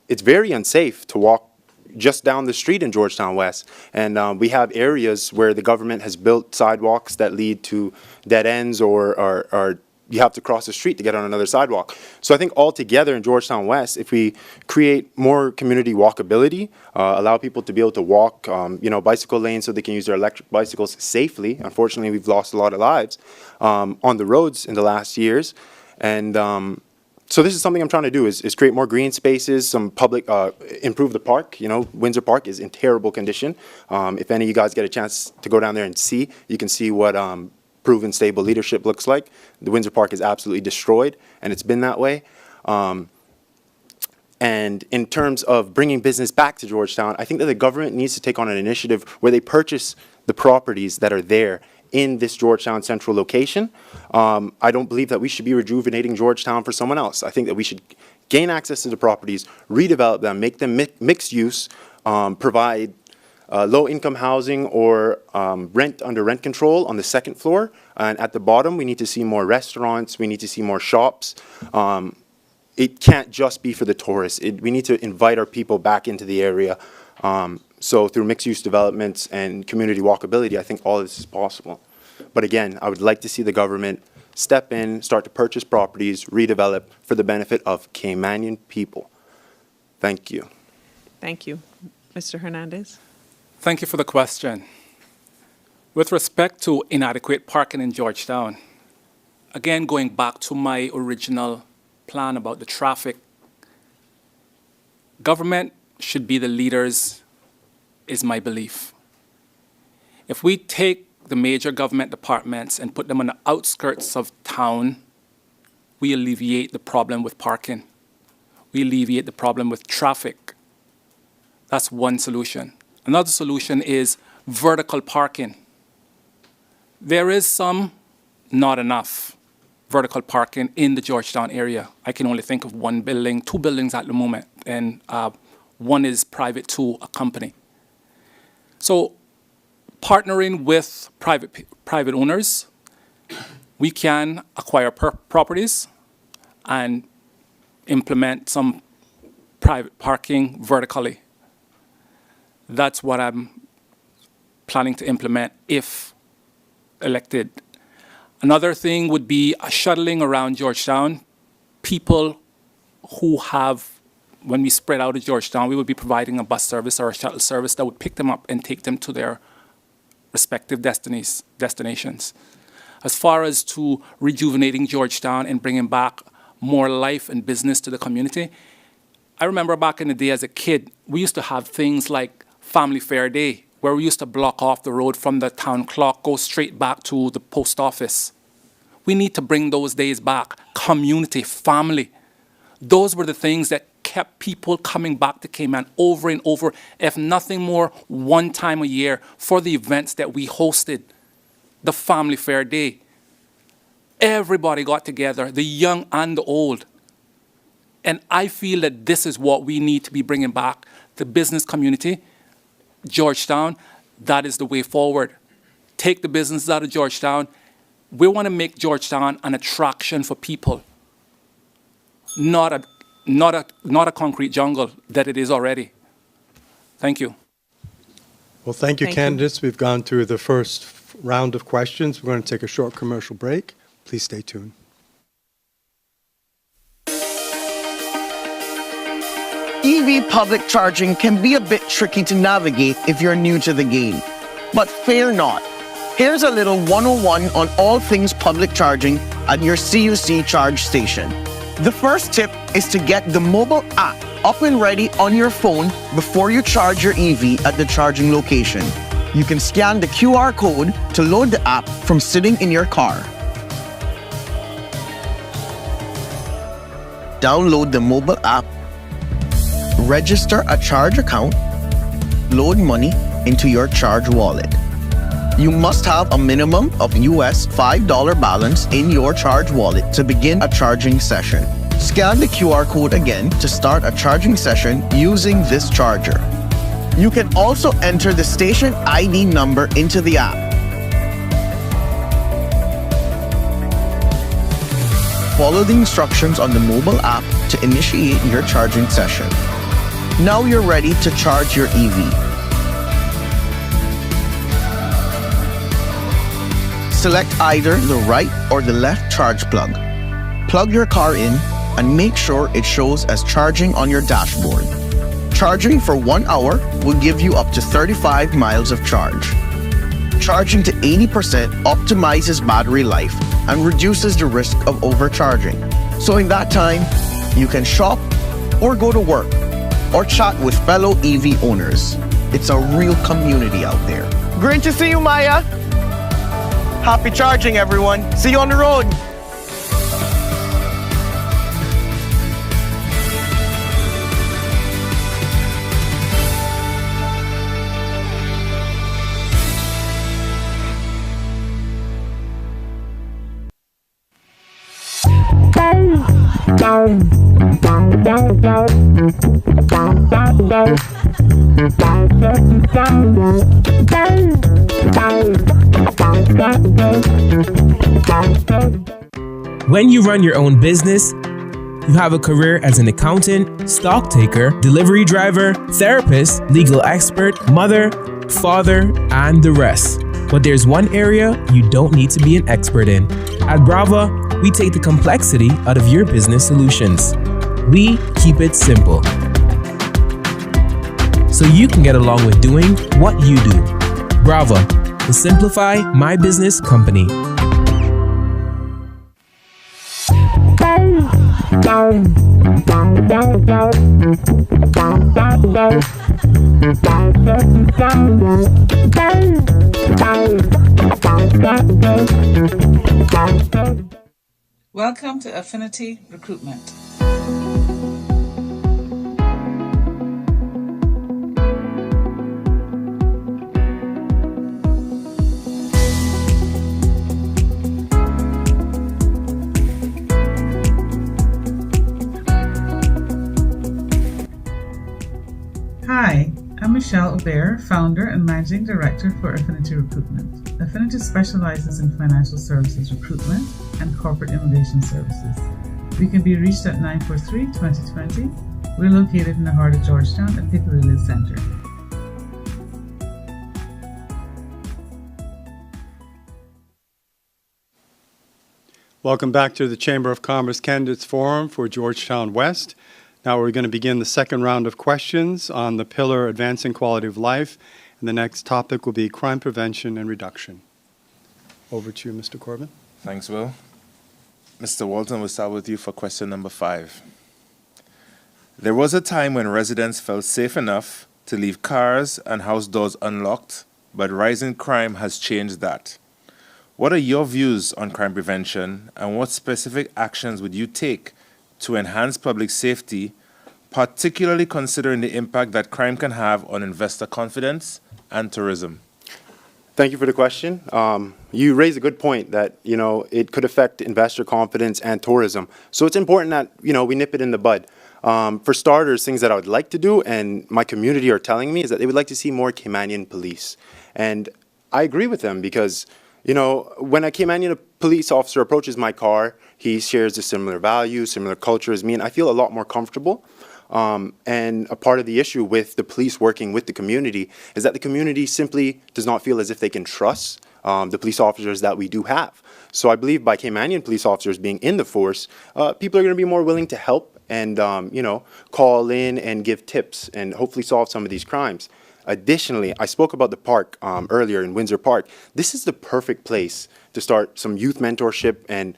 It's very unsafe to walk just down the street in Georgetown West, and we have areas where the government has built sidewalks that lead to dead ends or you have to cross the street to get on another sidewalk. So I think altogether in Georgetown West, if we create more community walkability, allow people to be able to walk, bicycle lanes so they can use their electric bicycles safely. Unfortunately, we've lost a lot of lives on the roads in the last years. And so this is something I'm trying to do is create more green spaces, some public, improve the park. Windsor Park is in terrible condition. If any of you guys get a chance to go down there and see, you can see what proven stable leadership looks like. The Windsor Park is absolutely destroyed, and it's been that way. And in terms of bringing business back to Georgetown, I think that the government needs to take on an initiative where they purchase the properties that are there in this Georgetown central location. I don't believe that we should be rejuvenating Georgetown for someone else. I think that we should gain access to the properties, redevelop them, make them mixed use, provide low-income housing or rent under rent control on the second floor. And at the bottom, we need to see more restaurants. We need to see more shops. It can't just be for the tourists. We need to invite our people back into the area. So through mixed-use developments and community walkability, I think all of this is possible. But again, I would like to see the government step in, start to purchase properties, redevelop for the benefit of Caymanian people. Thank you. Thank you. Mr. Hernandez? Thank you for the question. With respect to inadequate parking in Georgetown, again, going back to my original plan about the traffic, government should be the leaders, is my belief. If we take the major government departments and put them on the outskirts of town, we alleviate the problem with parking. We alleviate the problem with traffic. That's one solution. Another solution is vertical parking. There is some, not enough, vertical parking in the Georgetown area. I can only think of one building, two buildings at the moment, and one is private to a company. So partnering with private owners, we can acquire properties and implement some private parking vertically. That's what I'm planning to implement if elected. Another thing would be a shuttling around Georgetown. People who have, when we spread out of Georgetown, we would be providing a bus service or a shuttle service that would pick them up and take them to their respective destinations. As far as to rejuvenating Georgetown and bringing back more life and business to the community, I remember back in the day as a kid, we used to have things like Family Fair Day, where we used to block off the road from the town clock, go straight back to the post office. We need to bring those days back. Community, family. Those were the things that kept people coming back to Cayman over and over, if nothing more, one time a year for the events that we hosted. The Family Fair Day. Everybody got together, the young and the old. And I feel that this is what we need to be bringing back. The business community, Georgetown, that is the way forward. Take the business out of Georgetown. We want to make Georgetown an attraction for people, not a concrete jungle that it is already. Thank you. Well, thank you, Thank you. candidates. We've gone through the first round of questions. We're going to take a short commercial break. Please stay tuned. EV public charging can be a bit tricky to navigate if you're new to the game. But fear not. Here's a little 101 on all things public charging at your CUC charge station. The first tip is to get the mobile app up and ready on your phone before you charge your EV at the charging location. You can scan the QR code to load the app from sitting in your car. Download the mobile app, register a charge account, load money into your charge wallet. You must have a minimum of US $5 balance in your charge wallet to begin a charging session. Scan the QR code again to start a charging session using this charger. You can also enter the station ID number into the app. Follow the instructions on the mobile app to initiate your charging session. Now you're ready to charge your EV. Select either the right or the left charge plug. Plug your car in and make sure it shows as charging on your dashboard. Charging for 1 hour will give you up to 35 miles of charge. Charging to 80% optimizes battery life and reduces the risk of overcharging. So in that time, you can shop or go to work or chat with fellow EV owners. It's a real community out there. Great to see you, Maya. Happy charging, everyone. See you on the road. When you run your own business, you have a career as an accountant, stock taker, delivery driver, therapist, legal expert, mother, father, and the rest. But there's one area you don't need to be an expert in. At Brava, we take the complexity out of your business solutions. We keep it simple. so you can get along with doing what you do. Bravo, the Simplify My Business Company. Welcome to Affinity Recruitment. Hi, I'm Michelle Aubert, founder and managing director for Affinity Recruitment. Affinity specializes in financial services recruitment and corporate immigration services. We can be reached at 943-2020. We're located in the heart of Georgetown at Piccadilly Center. Welcome back to the Chamber of Commerce Candidates Forum for Georgetown West. Now we're going to begin the second round of questions on the pillar Advancing Quality of Life, and the next topic will be crime prevention and reduction. Over to you, Mr. Corbin. Thanks, Will. Mr. Walton, we'll start with you for question number 5. There was a time when residents felt safe enough to leave cars and house doors unlocked, but rising crime has changed that. What are your views on crime prevention, and what specific actions would you take to enhance public safety, particularly considering the impact that crime can have on investor confidence and tourism? Thank you for the question. You raise a good point that, it could affect investor confidence and tourism. So it's important that, we nip it in the bud. For starters, things that I would like to do and my community are telling me is that they would like to see more Caymanian police. And I agree with them because, when a Caymanian police officer approaches my car, he shares a similar values, similar culture as me, and I feel a lot more comfortable. And a part of the issue with the police working with the community is that the community simply does not feel as if they can trust the police officers that we do have. So I believe by Caymanian police officers being in the force, people are going to be more willing to help and, call in and give tips and hopefully solve some of these crimes. Additionally, I spoke about the park earlier in Windsor Park. This is the perfect place to start some youth mentorship and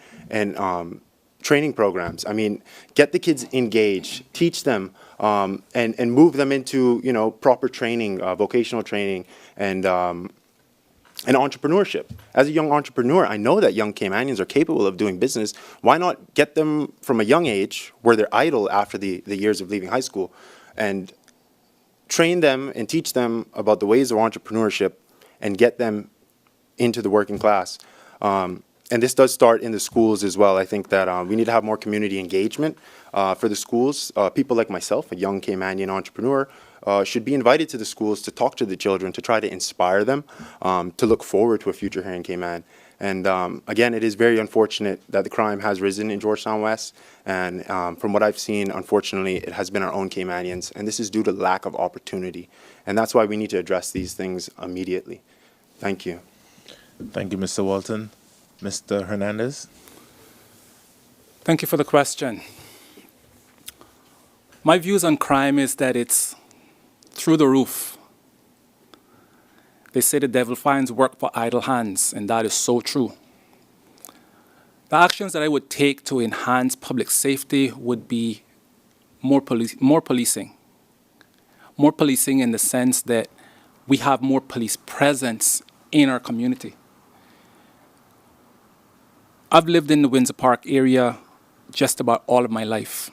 training programs. I mean, get the kids engaged, teach them, and move them into proper training, vocational training, and entrepreneurship. As a young entrepreneur, I know that young Caymanians are capable of doing business. Why not get them from a young age, where they're idle after the years of leaving high school, and train them and teach them about the ways of entrepreneurship and get them into the working class. And this does start in the schools as well. I think that we need to have more community engagement for the schools. People like myself, a young Caymanian entrepreneur, should be invited to the schools to talk to the children, to try to inspire them, to look forward to a future here in Cayman. And again, it is very unfortunate that the crime has risen in Georgetown West. And from what I've seen, unfortunately, it has been our own Caymanians. And this is due to lack of opportunity. And that's why we need to address these things immediately. Thank you. Thank you, Mr. Walton. Mr. Hernandez? Thank you for the question. My views on crime is that it's through the roof. They say the devil finds work for idle hands, and that is so true. The actions that I would take to enhance public safety would be more policing. More policing in the sense that we have more police presence in our community. I've lived in the Windsor Park area just about all of my life.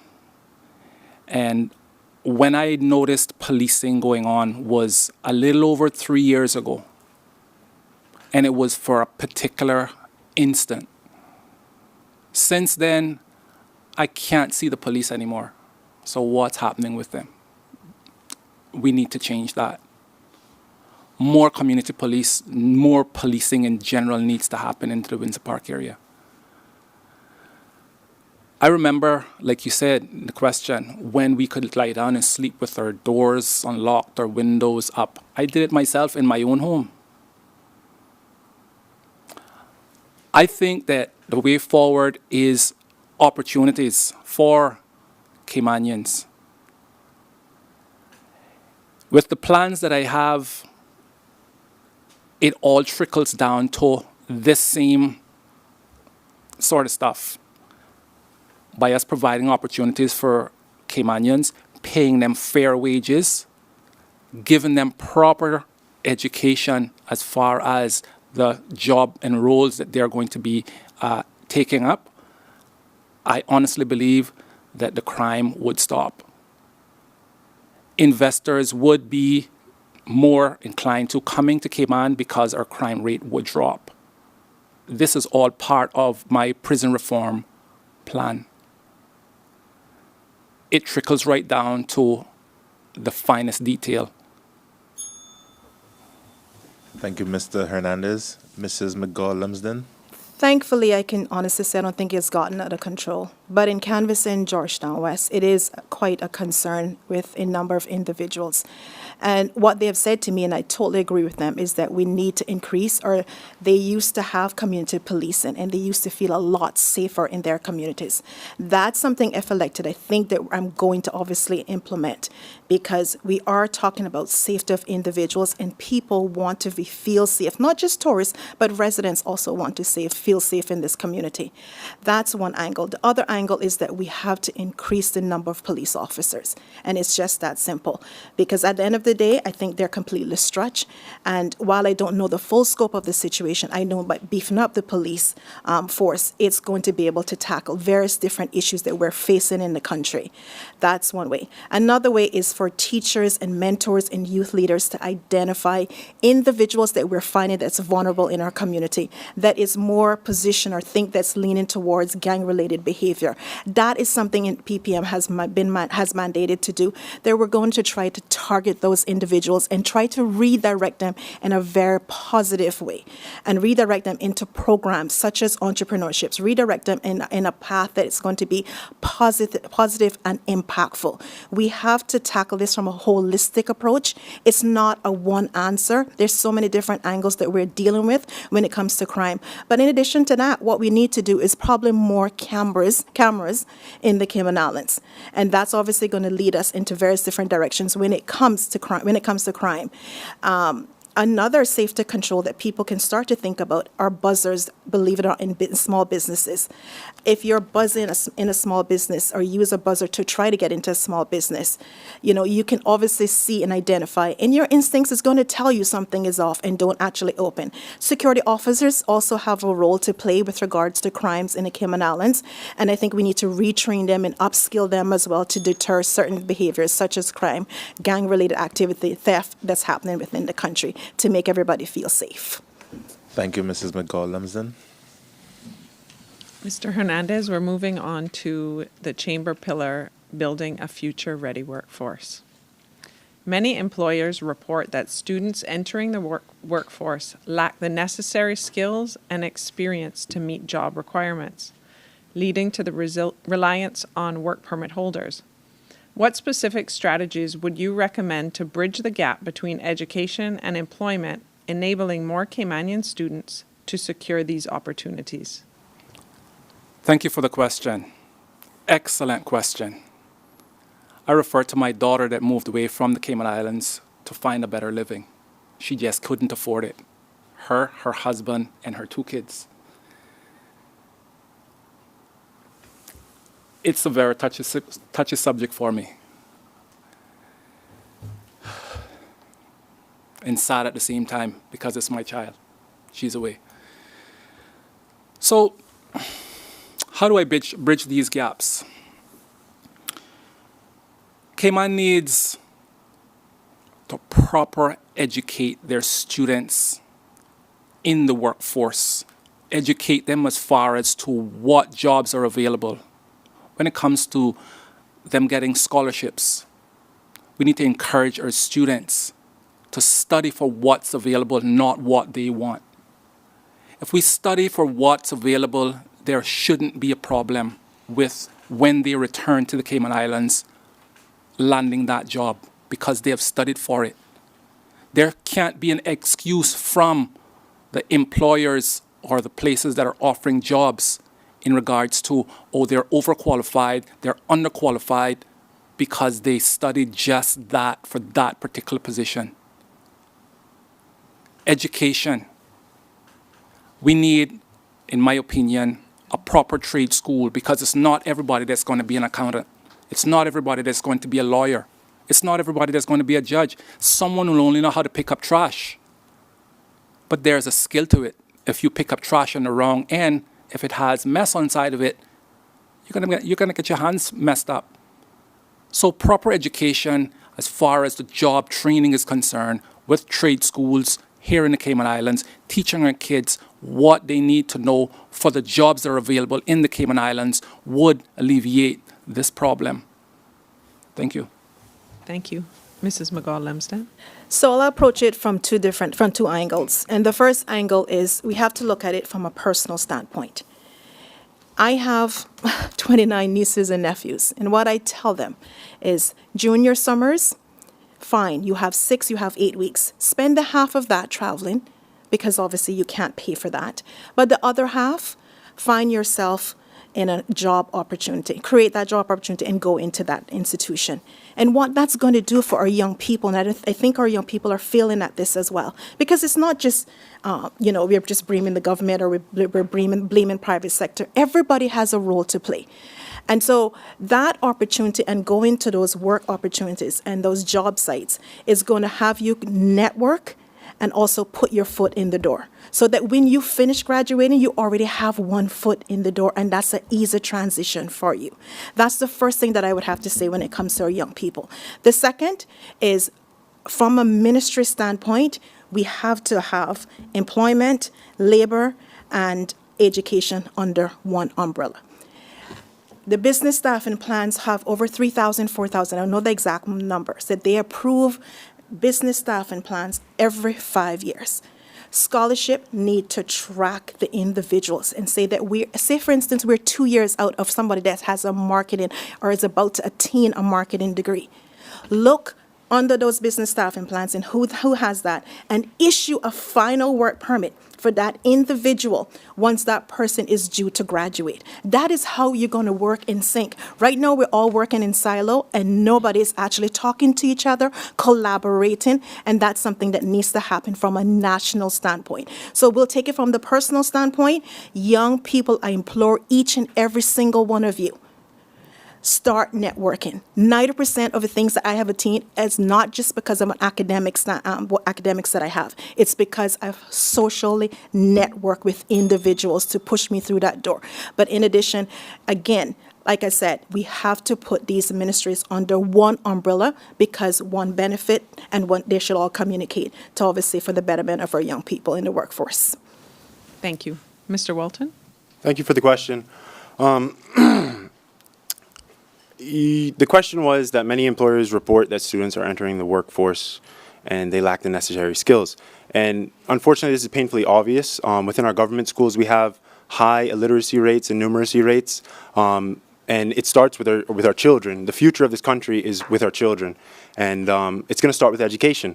And when I noticed policing going on was a little over 3 years ago. And it was for a particular instant. Since then, I can't see the police anymore. So what's happening with them? We need to change that. More community police, more policing in general needs to happen into the Windsor Park area. I remember, like you said in the question, when we could lie down and sleep with our doors unlocked or windows up. I did it myself in my own home. I think that the way forward is opportunities for Caymanians. With the plans that I have, it all trickles down to this same sort of stuff. By us providing opportunities for Caymanians, paying them fair wages, giving them proper education as far as the job and roles that they're going to be taking up, I honestly believe that the crime would stop. Investors would be more inclined to coming to Cayman because our crime rate would drop. This is all part of my prison reform plan. It trickles right down to the finest detail. Thank you, Mr. Hernandez. Mrs. McGaw-Lumsden. Thankfully, I can honestly say I don't think it's gotten out of control. But in canvassing Georgetown West, it is quite a concern with a number of individuals. And what they have said to me, and I totally agree with them, is that we need to increase, or they used to have community policing, and they used to feel a lot safer in their communities. That's something, if elected, I think that I'm going to obviously implement, because we are talking about safety of individuals, and people want to feel safe. Not just tourists, but residents also want to feel safe in this community. That's one angle. The other angle is that we have to increase the number of police officers, and it's just that simple. Because at the end of the day, I think they're completely stretched. And while I don't know the full scope of the situation, I know by beefing up the police force, it's going to be able to tackle various different issues that we're facing in the country. That's one way. Another way is for teachers and mentors and youth leaders to identify individuals that we're finding that's vulnerable in our community, that is more positioned or think that's leaning towards gang-related behavior. That is something in PPM has mandated to do, that we're going to try to target those individuals and try to redirect them in a very positive way, and redirect them into programs such as entrepreneurships, redirect them in a path that is going to be positive and impactful. We have to tackle this from a holistic approach. It's not a one answer. There's so many different angles that we're dealing with when it comes to crime. But in addition to that, what we need to do is probably more cameras in the Cayman Islands. And that's obviously going to lead us into various different directions when it comes to crime. Another safety control that people can start to think about are buzzers, believe it or not, in small businesses. If you're buzzing in a small business, or use a buzzer to try to get into a small business, you can obviously see and identify, and your instincts is going to tell you something is off and don't actually open. Security officers also have a role to play with regards to crimes in the Cayman Islands, and I think we need to retrain them and upskill them as well to deter certain behaviors such as crime, gang-related activity, theft that's happening within the country, to make everybody feel safe. Thank you, Mrs. McGaw-Lumsden. Mr. Hernandez, we're moving on to the chamber pillar, building a future-ready workforce. Many employers report that students entering the workforce lack the necessary skills and experience to meet job requirements, leading to the reliance on work permit holders. What specific strategies would you recommend to bridge the gap between education and employment, enabling more Caymanian students to secure these opportunities? Thank you for the question. Excellent question. I refer to my daughter that moved away from the Cayman Islands to find a better living. She just couldn't afford it. Her husband, and her 2 kids. It's a very touchy subject for me. And sad at the same time, because it's my child. She's away. So, how do I bridge these gaps? Cayman needs to proper educate their students in the workforce. Educate them as far as to what jobs are available. When it comes to them getting scholarships, we need to encourage our students to study for what's available, not what they want. If we study for what's available, there shouldn't be a problem with when they return to the Cayman Islands landing that job, because they have studied for it. There can't be an excuse from the employers or the places that are offering jobs in regards to, oh, they're overqualified, they're underqualified, because they studied just that for that particular position. Education. We need, in my opinion, a proper trade school, because it's not everybody that's going to be an accountant. It's not everybody that's going to be a lawyer. It's not everybody that's going to be a judge. Someone will only know how to pick up trash. But there's a skill to it. If you pick up trash on the wrong end, if it has mess on side of it, you're gonna get your hands messed up. So proper education as far as the job training is concerned with trade schools here in the Cayman Islands, teaching our kids what they need to know for the jobs that are available in the Cayman Islands would alleviate this problem. Thank you. Thank you. Mrs. McGaw-Lemsden. So I'll approach it from two angles. And the first angle is we have to look at it from a personal standpoint. I have 29 nieces and nephews, and what I tell them is junior summers, fine, you have 6, you have 8 weeks. Spend the half of that traveling, because obviously you can't pay for that. But the other half, find yourself in a job opportunity, create that job opportunity and go into that institution. And what that's going to do for our young people, and I think our young people are feeling at this as well, because it's not just, we're just blaming the government or we're blaming private sector. Everybody has a role to play. And so that opportunity and going to those work opportunities and those job sites is going to have you network and also put your foot in the door, so that when you finish graduating, you already have one foot in the door, and that's an easy transition for you. That's the first thing that I would have to say when it comes to our young people. The second is, from a ministry standpoint, we have to have employment, labor, and education under one umbrella. The business staffing plans have over 3,000, 4,000, I don't know the exact numbers, that they approve business staffing plans every 5 years. Scholarship need to track the individuals and say that say for instance, we're 2 years out of somebody that has a marketing or is about to attain a marketing degree. Look under those business staffing plans and who has that, and issue a final work permit for that individual once that person is due to graduate. That is how you're going to work in sync. Right now, we're all working in silo and nobody's actually talking to each other, collaborating, and that's something that needs to happen from a national standpoint. So we'll take it from the personal standpoint. Young people, I implore each and every single one of you, start networking. 90% of the things that I have attained is not just because of an academics that I have. It's because I've socially networked with individuals to push me through that door. But in addition, again, like I said, we have to put these ministries under one umbrella, because one benefit and one, they should all communicate to obviously for the betterment of our young people in the workforce. Thank you. Mr. Walton? Thank you for the question. The question was that many employers report that students are entering the workforce and they lack the necessary skills. And unfortunately, this is painfully obvious. Within our government schools, we have high illiteracy rates and numeracy rates. And it starts with our children. The future of this country is with our children. And it's going to start with education.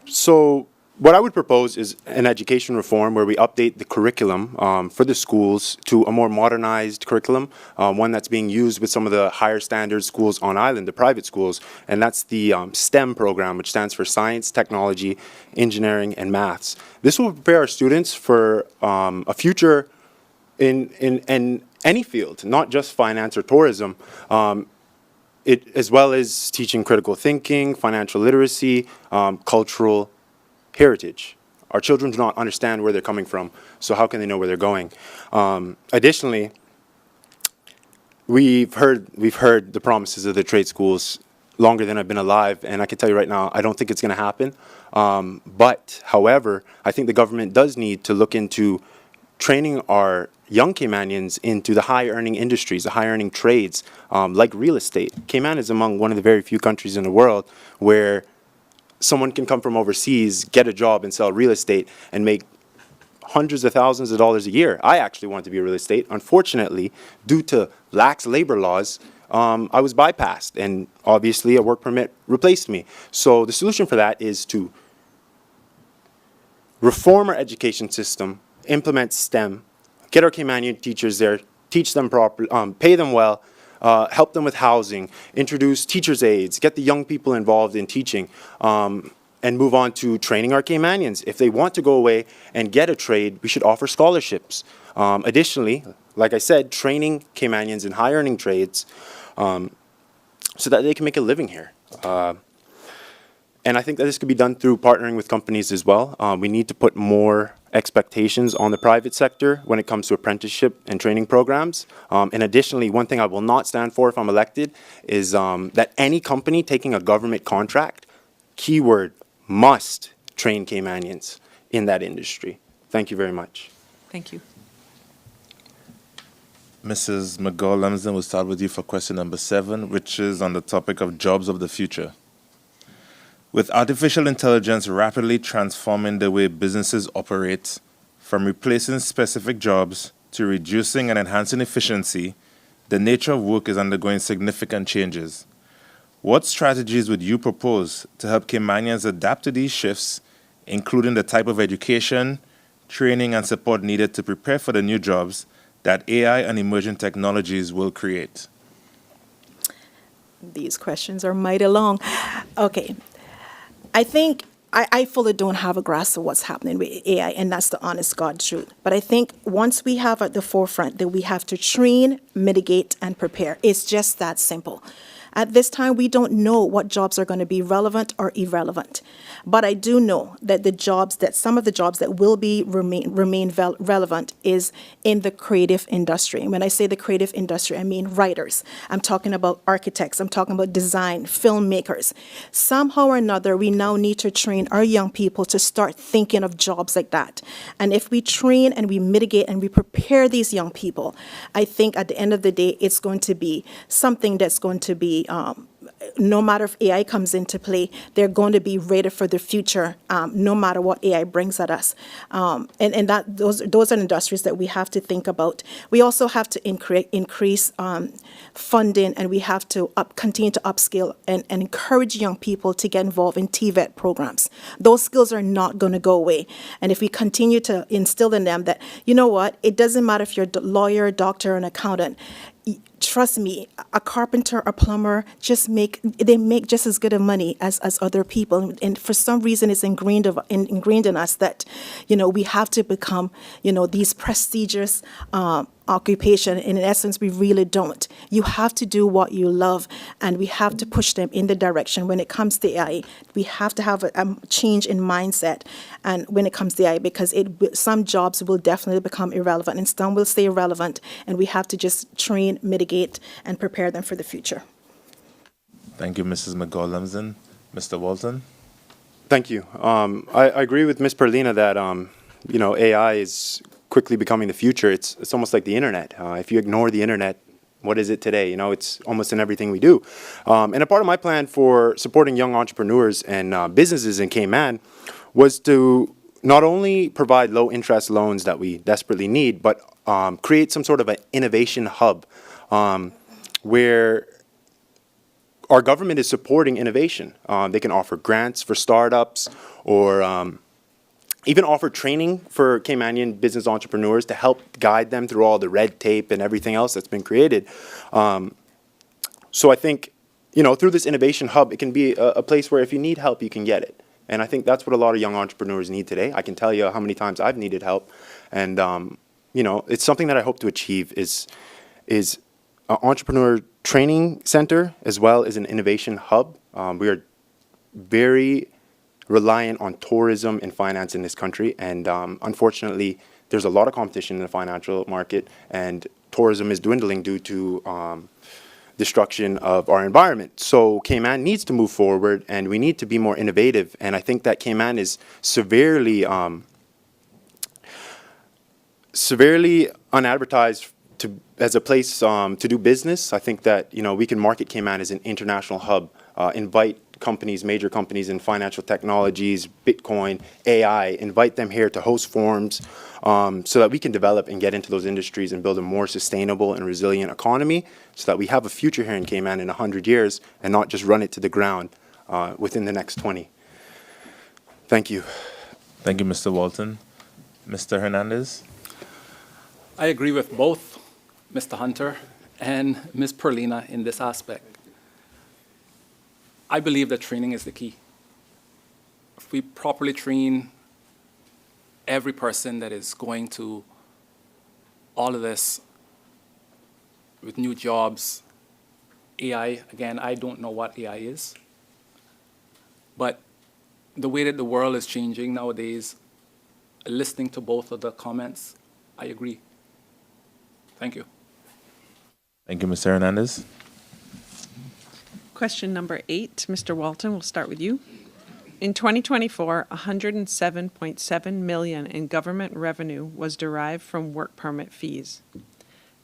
So what I would propose is an education reform where we update the curriculum for the schools to a more modernized curriculum, one that's being used with some of the higher standard schools on island, the private schools, and that's the STEM program, which stands for Science, Technology, Engineering, and Maths. This will prepare our students for a future in any field, not just finance or tourism, as well as teaching critical thinking, financial literacy, cultural heritage. Our children do not understand where they're coming from, so how can they know where they're going? Additionally, we've heard the promises of the trade schools longer than I've been alive, and I can tell you right now, I don't think it's going to happen. But, however, I think the government does need to look into training our young Caymanians into the high-earning industries, the high-earning trades, like real estate. Cayman is among one of the very few countries in the world where someone can come from overseas, get a job and sell real estate and make hundreds of thousands of dollars a year. I actually wanted to be in real estate. Unfortunately, due to lax labor laws, I was bypassed, and obviously a work permit replaced me. So the solution for that is to reform our education system, implement STEM, get our Caymanian teachers there, teach them properly, pay them well, help them with housing, introduce teachers' aides, get the young people involved in teaching, and move on to training our Caymanians. If they want to go away and get a trade, we should offer scholarships. Additionally, like I said, training Caymanians in high-earning trades so that they can make a living here. And I think that this could be done through partnering with companies as well. We need to put more expectations on the private sector when it comes to apprenticeship and training programs. And additionally, one thing I will not stand for if I'm elected is that any company taking a government contract, keyword, must train Caymanians in that industry. Thank you very much. Thank you. Mrs. McGaw-Lumsden, we'll start with you for question number 7, which is on the topic of jobs of the future. With artificial intelligence rapidly transforming the way businesses operate, from replacing specific jobs to reducing and enhancing efficiency, the nature of work is undergoing significant changes. What strategies would you propose to help Caymanians adapt to these shifts, including the type of education, training, and support needed to prepare for the new jobs that AI and emerging technologies will create? These questions are mighty long. Okay. I think I fully don't have a grasp of what's happening with AI, and that's the honest God truth. But I think once we have at the forefront that we have to train, mitigate, and prepare, it's just that simple. At this time, we don't know what jobs are going to be relevant or irrelevant. But I do know that some of the jobs that will be remain relevant is in the creative industry. And when I say the creative industry, I mean writers. I'm talking about architects. I'm talking about design, filmmakers. Somehow or another, we now need to train our young people to start thinking of jobs like that. And if we train and we mitigate and we prepare these young people, I think at the end of the day, it's going to be something that's going to be no matter if AI comes into play, they're going to be ready for the future, no matter what AI brings at us. And those are industries that we have to think about. We also have to increase funding, and we have to continue to upskill and encourage young people to get involved in TVET programs. Those skills are not going to go away. And if we continue to instill in them that, you know what, it doesn't matter if you're a lawyer, doctor, or an accountant. Trust me, a carpenter, a plumber, they make just as good of money as other people. And for some reason, it's ingrained in us that, we have to become, these prestigious occupation. And in essence, we really don't. You have to do what you love, and we have to push them in the direction. When it comes to AI, we have to have a change in mindset. And when it comes to AI, because some jobs will definitely become irrelevant, and some will stay relevant, and we have to just train, mitigate, and prepare them for the future. Thank you, Mrs. McGaw-Lumsden. Mr. Walton? Thank you. I agree with Ms. Perlina that AI is quickly becoming the future. It's almost like the internet. If you ignore the internet, what is it today? It's almost in everything we do. And a part of my plan for supporting young entrepreneurs and businesses in Cayman was to not only provide low interest loans that we desperately need, but create some sort of an innovation hub where our government is supporting innovation. They can offer grants for startups or even offer training for Caymanian business entrepreneurs to help guide them through all the red tape and everything else that's been created. So I think, through this innovation hub, it can be a place where if you need help, you can get it. And I think that's what a lot of young entrepreneurs need today. I can tell you how many times I've needed help. And, it's something that I hope to achieve is an entrepreneur training center as well as an innovation hub. We are very reliant on tourism and finance in this country, and unfortunately, there's a lot of competition in the financial market, and tourism is dwindling due to destruction of our environment. So Cayman needs to move forward, and we need to be more innovative. And I think that Cayman is severely unadvertised as a place to do business. I think that we can market Cayman as an international hub, invite companies, major companies in financial technologies, Bitcoin, AI, invite them here to host forums so that we can develop and get into those industries and build a more sustainable and resilient economy so that we have a future here in Cayman in 100 years and not just run it to the ground within the next 20. Thank you. Thank you, Mr. Walton. Mr. Hernandez? I agree with both Mr. Hunter and Ms. Perlina in this aspect. I believe that training is the key. If we properly train every person that is going to all of this with new jobs, AI, again, I don't know what AI is, but the way that the world is changing nowadays, listening to both of the comments, I agree. Thank you. Thank you, Mr. Hernandez. Question number 8, Mr. Walton, we'll start with you. In 2024, $107.7 million in government revenue was derived from work permit fees.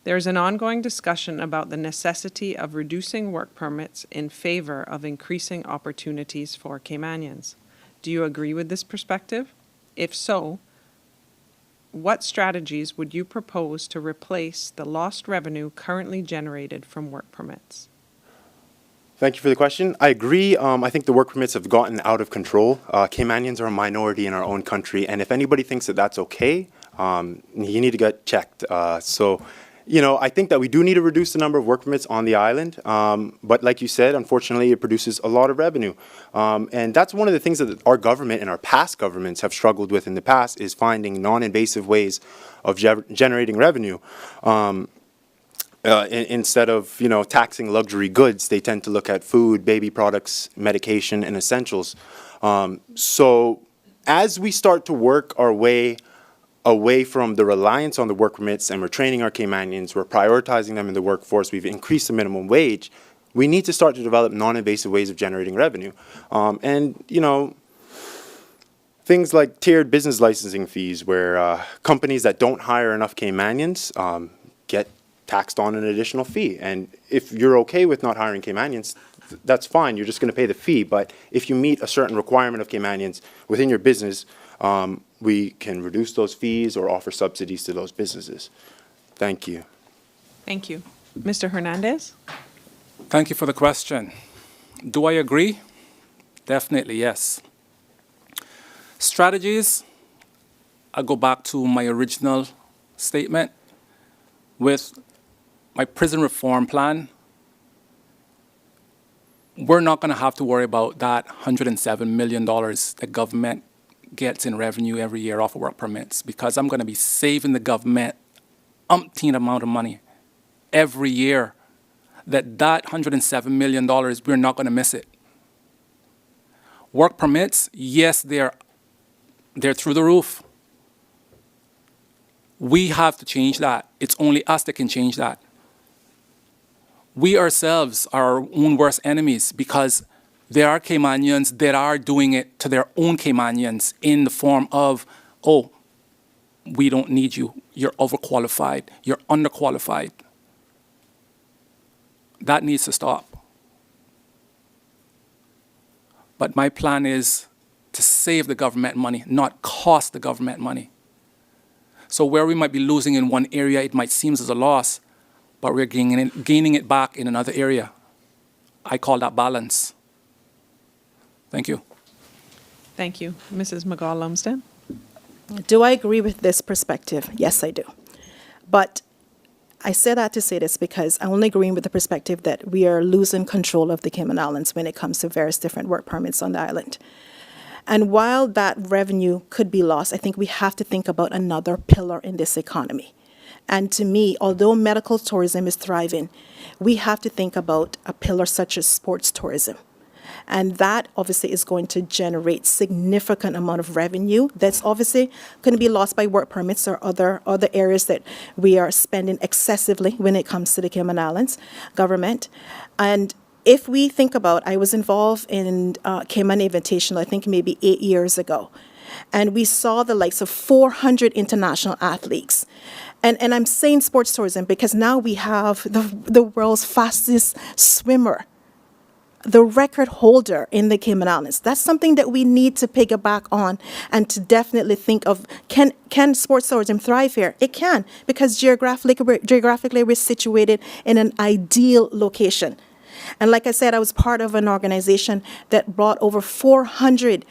There is an ongoing discussion about the necessity of reducing work permits in favor of increasing opportunities for Caymanians. Do you agree with this perspective? If so, what strategies would you propose to replace the lost revenue currently generated from work permits? Thank you for the question. I agree. I think the work permits have gotten out of control. Caymanians are a minority in our own country, and if anybody thinks that that's okay, you need to get checked. I think that we do need to reduce the number of work permits on the island, but like you said, unfortunately, it produces a lot of revenue. And that's one of the things that our government and our past governments have struggled with in the past, is finding non-invasive ways of generating revenue. Instead of, taxing luxury goods, they tend to look at food, baby products, medication, and essentials. So as we start to work our way away from the reliance on the work permits, and we're training our Caymanians, we're prioritizing them in the workforce, we've increased the minimum wage, we need to start to develop non-invasive ways of generating revenue. Things like tiered business licensing fees, where companies that don't hire enough Caymanians get taxed on an additional fee. And if you're okay with not hiring Caymanians, that's fine, you're just going to pay the fee. But if you meet a certain requirement of Caymanians within your business, we can reduce those fees or offer subsidies to those businesses. Thank you. Thank you. Mr. Hernandez? Thank you for the question. Do I agree? Definitely, yes. Strategies, I go back to my original statement with my prison reform plan. We're not going to have to worry about that $107 million that government gets in revenue every year off of work permits, because I'm going to be saving the government umpteen amount of money every year. That $107 million, we're not going to miss it. Work permits, yes, they're through the roof. We have to change that. It's only us that can change that. We ourselves are our own worst enemies, because there are Caymanians that are doing it to their own Caymanians in the form of, oh, we don't need you. You're overqualified. You're underqualified. That needs to stop. But my plan is to save the government money, not cost the government money. So where we might be losing in one area, it might seem as a loss, but we're gaining it back in another area. I call that balance. Thank you. Thank you. Mrs. McGaw-Lumsden? Do I agree with this perspective? Yes, I do. But I say that to say this because I'm only agreeing with the perspective that we are losing control of the Cayman Islands when it comes to various different work permits on the island. And while that revenue could be lost, I think we have to think about another pillar in this economy. And to me, although medical tourism is thriving, we have to think about a pillar such as sports tourism. And that obviously is going to generate significant amount of revenue that's obviously going to be lost by work permits or other areas that we are spending excessively when it comes to the Cayman Islands government. And if we think about, I was involved in Cayman Invitational, I think maybe 8 years ago. And we saw the likes of 400 international athletes. And I'm saying sports tourism because now we have the world's fastest swimmer, the record holder in the Cayman Islands. That's something that we need to piggyback on and to definitely think of, can sports tourism thrive here? It can, because geographically we're situated in an ideal location. And like I said, I was part of an organization that brought over 400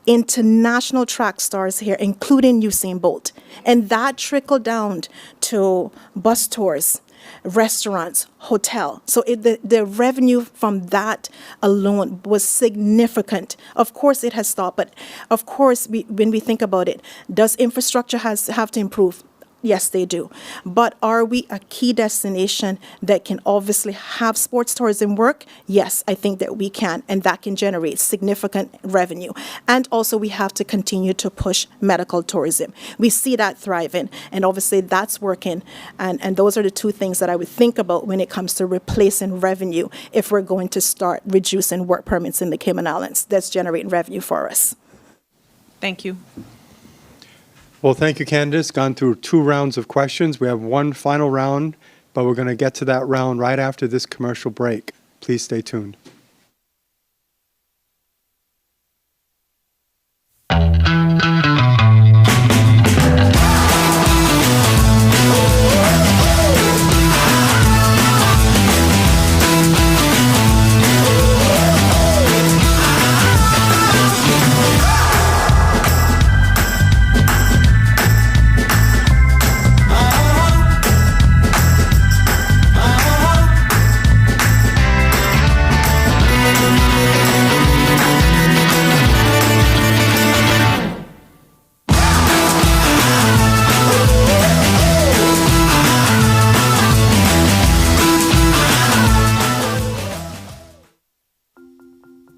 international track stars here, including Usain Bolt. And that trickled down to bus tours, restaurants, hotel. So the revenue from that alone was significant. Of course, it has stopped, but of course, when we think about it, does infrastructure have to improve? Yes, they do. But are we a key destination that can obviously have sports tourism work? Yes, I think that we can, and that can generate significant revenue. And also, we have to continue to push medical tourism. We see that thriving, and obviously that's working. And those are the two things that I would think about when it comes to replacing revenue if we're going to start reducing work permits in the Cayman Islands. That's generating revenue for us. Thank you. Well, thank you, candidates. Gone through 2 rounds of questions. We have one final round, but we're going to get to that round right after this commercial break. Please stay tuned.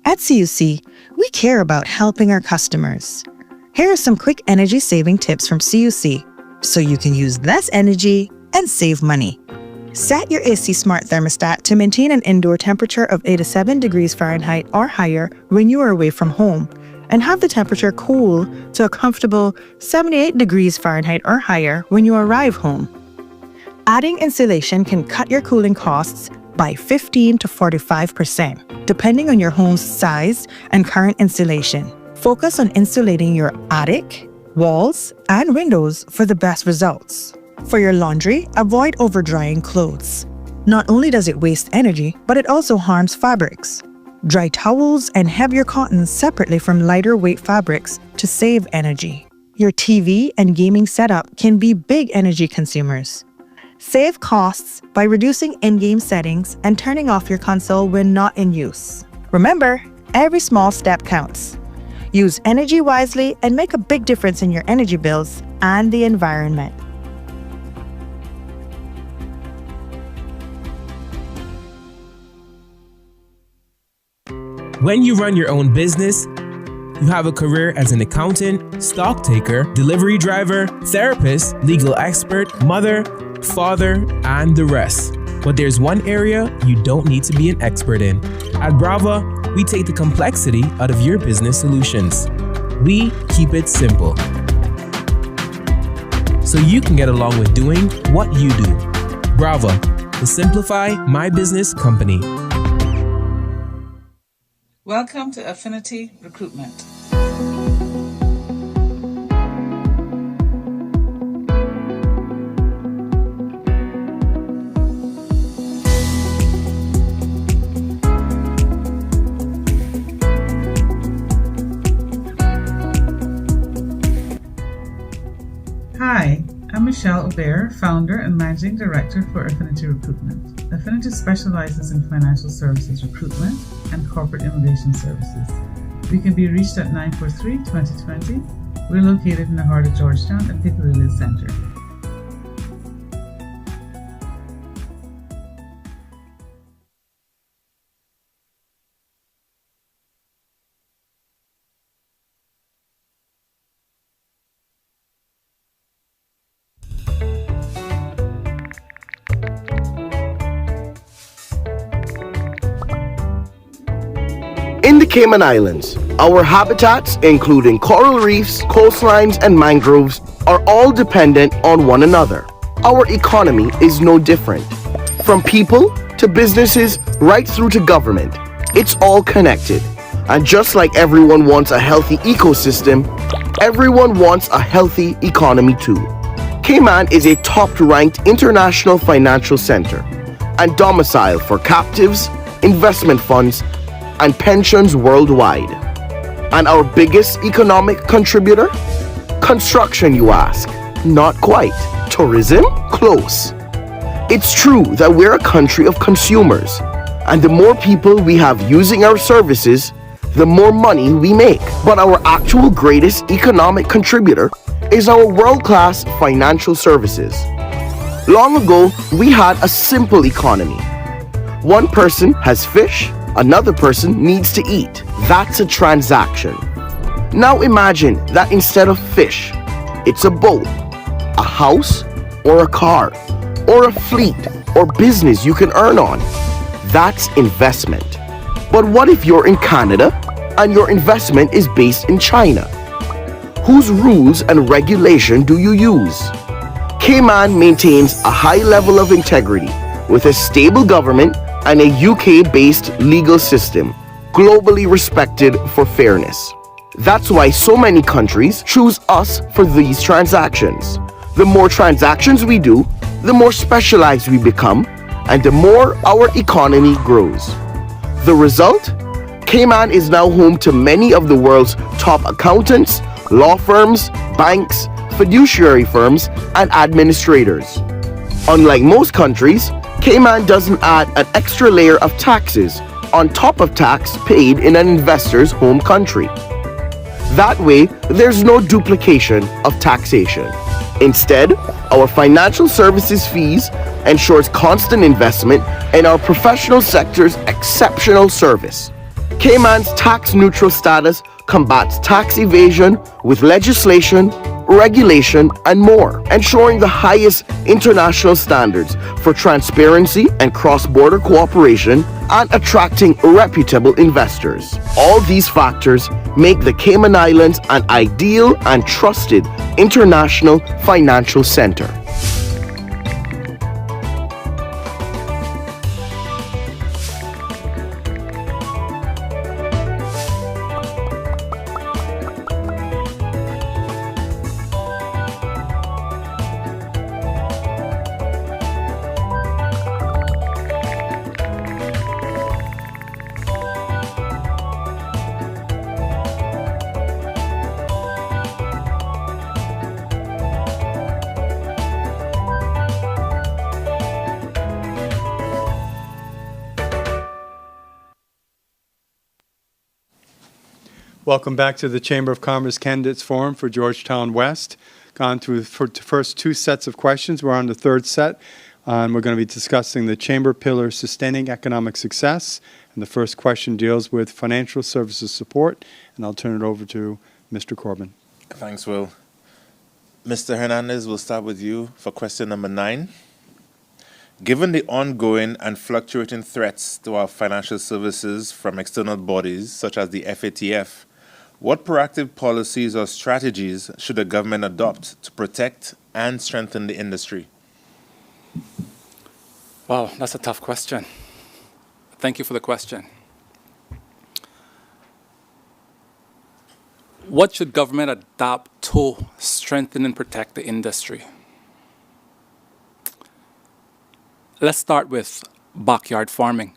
At CUC, we care about helping our customers. Here are some quick energy saving tips from CUC so you can use less energy and save money. Set your AC Smart thermostat to maintain an indoor temperature of 87 degrees Fahrenheit or higher when you are away from home, and have the temperature cool to a comfortable 78 degrees Fahrenheit or higher when you arrive home. Adding insulation can cut your cooling costs by 15 to 45%, depending on your home's size and current insulation. Focus on insulating your attic, walls, and windows for the best results. For your laundry, avoid over-drying clothes. Not only does it waste energy, but it also harms fabrics. Dry towels and heavier cottons separately from lighter weight fabrics to save energy. Your TV and gaming setup can be big energy consumers. Save costs by reducing in-game settings and turning off your console when not in use. Remember, every small step counts. Use energy wisely and make a big difference in your energy bills and the environment. When you run your own business, you have a career as an accountant, stock taker, delivery driver, therapist, legal expert, mother, father, and the rest. But there's one area you don't need to be an expert in. At Brava, we take the complexity out of your business solutions. We keep it simple, so you can get along with doing what you do. Brava, the Simplify My Business company. Welcome to Affinity Recruitment. Hi, I'm Michelle Aubert, founder and managing director for Affinity Recruitment. Affinity specializes in financial services recruitment and corporate immigration services. We can be reached at 943-2020. We're located in the heart of Georgetown at Piccadilly Center. In the Cayman Islands, our habitats, including coral reefs, coastlines, and mangroves, are all dependent on one another. Our economy is no different. From people to businesses, right through to government, it's all connected. And just like everyone wants a healthy ecosystem, everyone wants a healthy economy too. Cayman is a top-ranked international financial center and domicile for captives, investment funds, and pensions worldwide. And our biggest economic contributor? Construction, you ask? Not quite. Tourism? Close. It's true that we're a country of consumers, and the more people we have using our services, the more money we make. But our actual greatest economic contributor is our world-class financial services. Long ago, we had a simple economy. One person has fish, another person needs to eat. That's a transaction. Now imagine that instead of fish, it's a boat, a house, or a car, or a fleet, or business you can earn on. That's investment. But what if you're in Canada and your investment is based in China? Whose rules and regulation do you use? Cayman maintains a high level of integrity with a stable government and a UK-based legal system, globally respected for fairness. That's why so many countries choose us for these transactions. The more transactions we do, the more specialized we become, and the more our economy grows. The result? Cayman is now home to many of the world's top accountants, law firms, banks, fiduciary firms, and administrators. Unlike most countries, Cayman doesn't add an extra layer of taxes on top of tax paid in an investor's home country. That way, there's no duplication of taxation. Instead, our financial services fees ensures constant investment in our professional sector's exceptional service. Cayman's tax-neutral status combats tax evasion with legislation, regulation, and more, ensuring the highest international standards for transparency and cross-border cooperation and attracting reputable investors. All these factors make the Cayman Islands an ideal and trusted international financial center. Welcome back to the Chamber of Commerce Candidates Forum for Georgetown West. Gone through the first two sets of questions. We're on the third set, and we're going to be discussing the Chamber Pillar Sustaining Economic Success. And the first question deals with financial services support, and I'll turn it over to Mr. Corbin. Thanks, Will. Mr. Hernandez, we'll start with you for question number 9. Given the ongoing and fluctuating threats to our financial services from external bodies such as the FATF, what proactive policies or strategies should the government adopt to protect and strengthen the industry? Wow, that's a tough question. Thank you for the question. What should government adopt to strengthen and protect the industry? Let's start with backyard farming.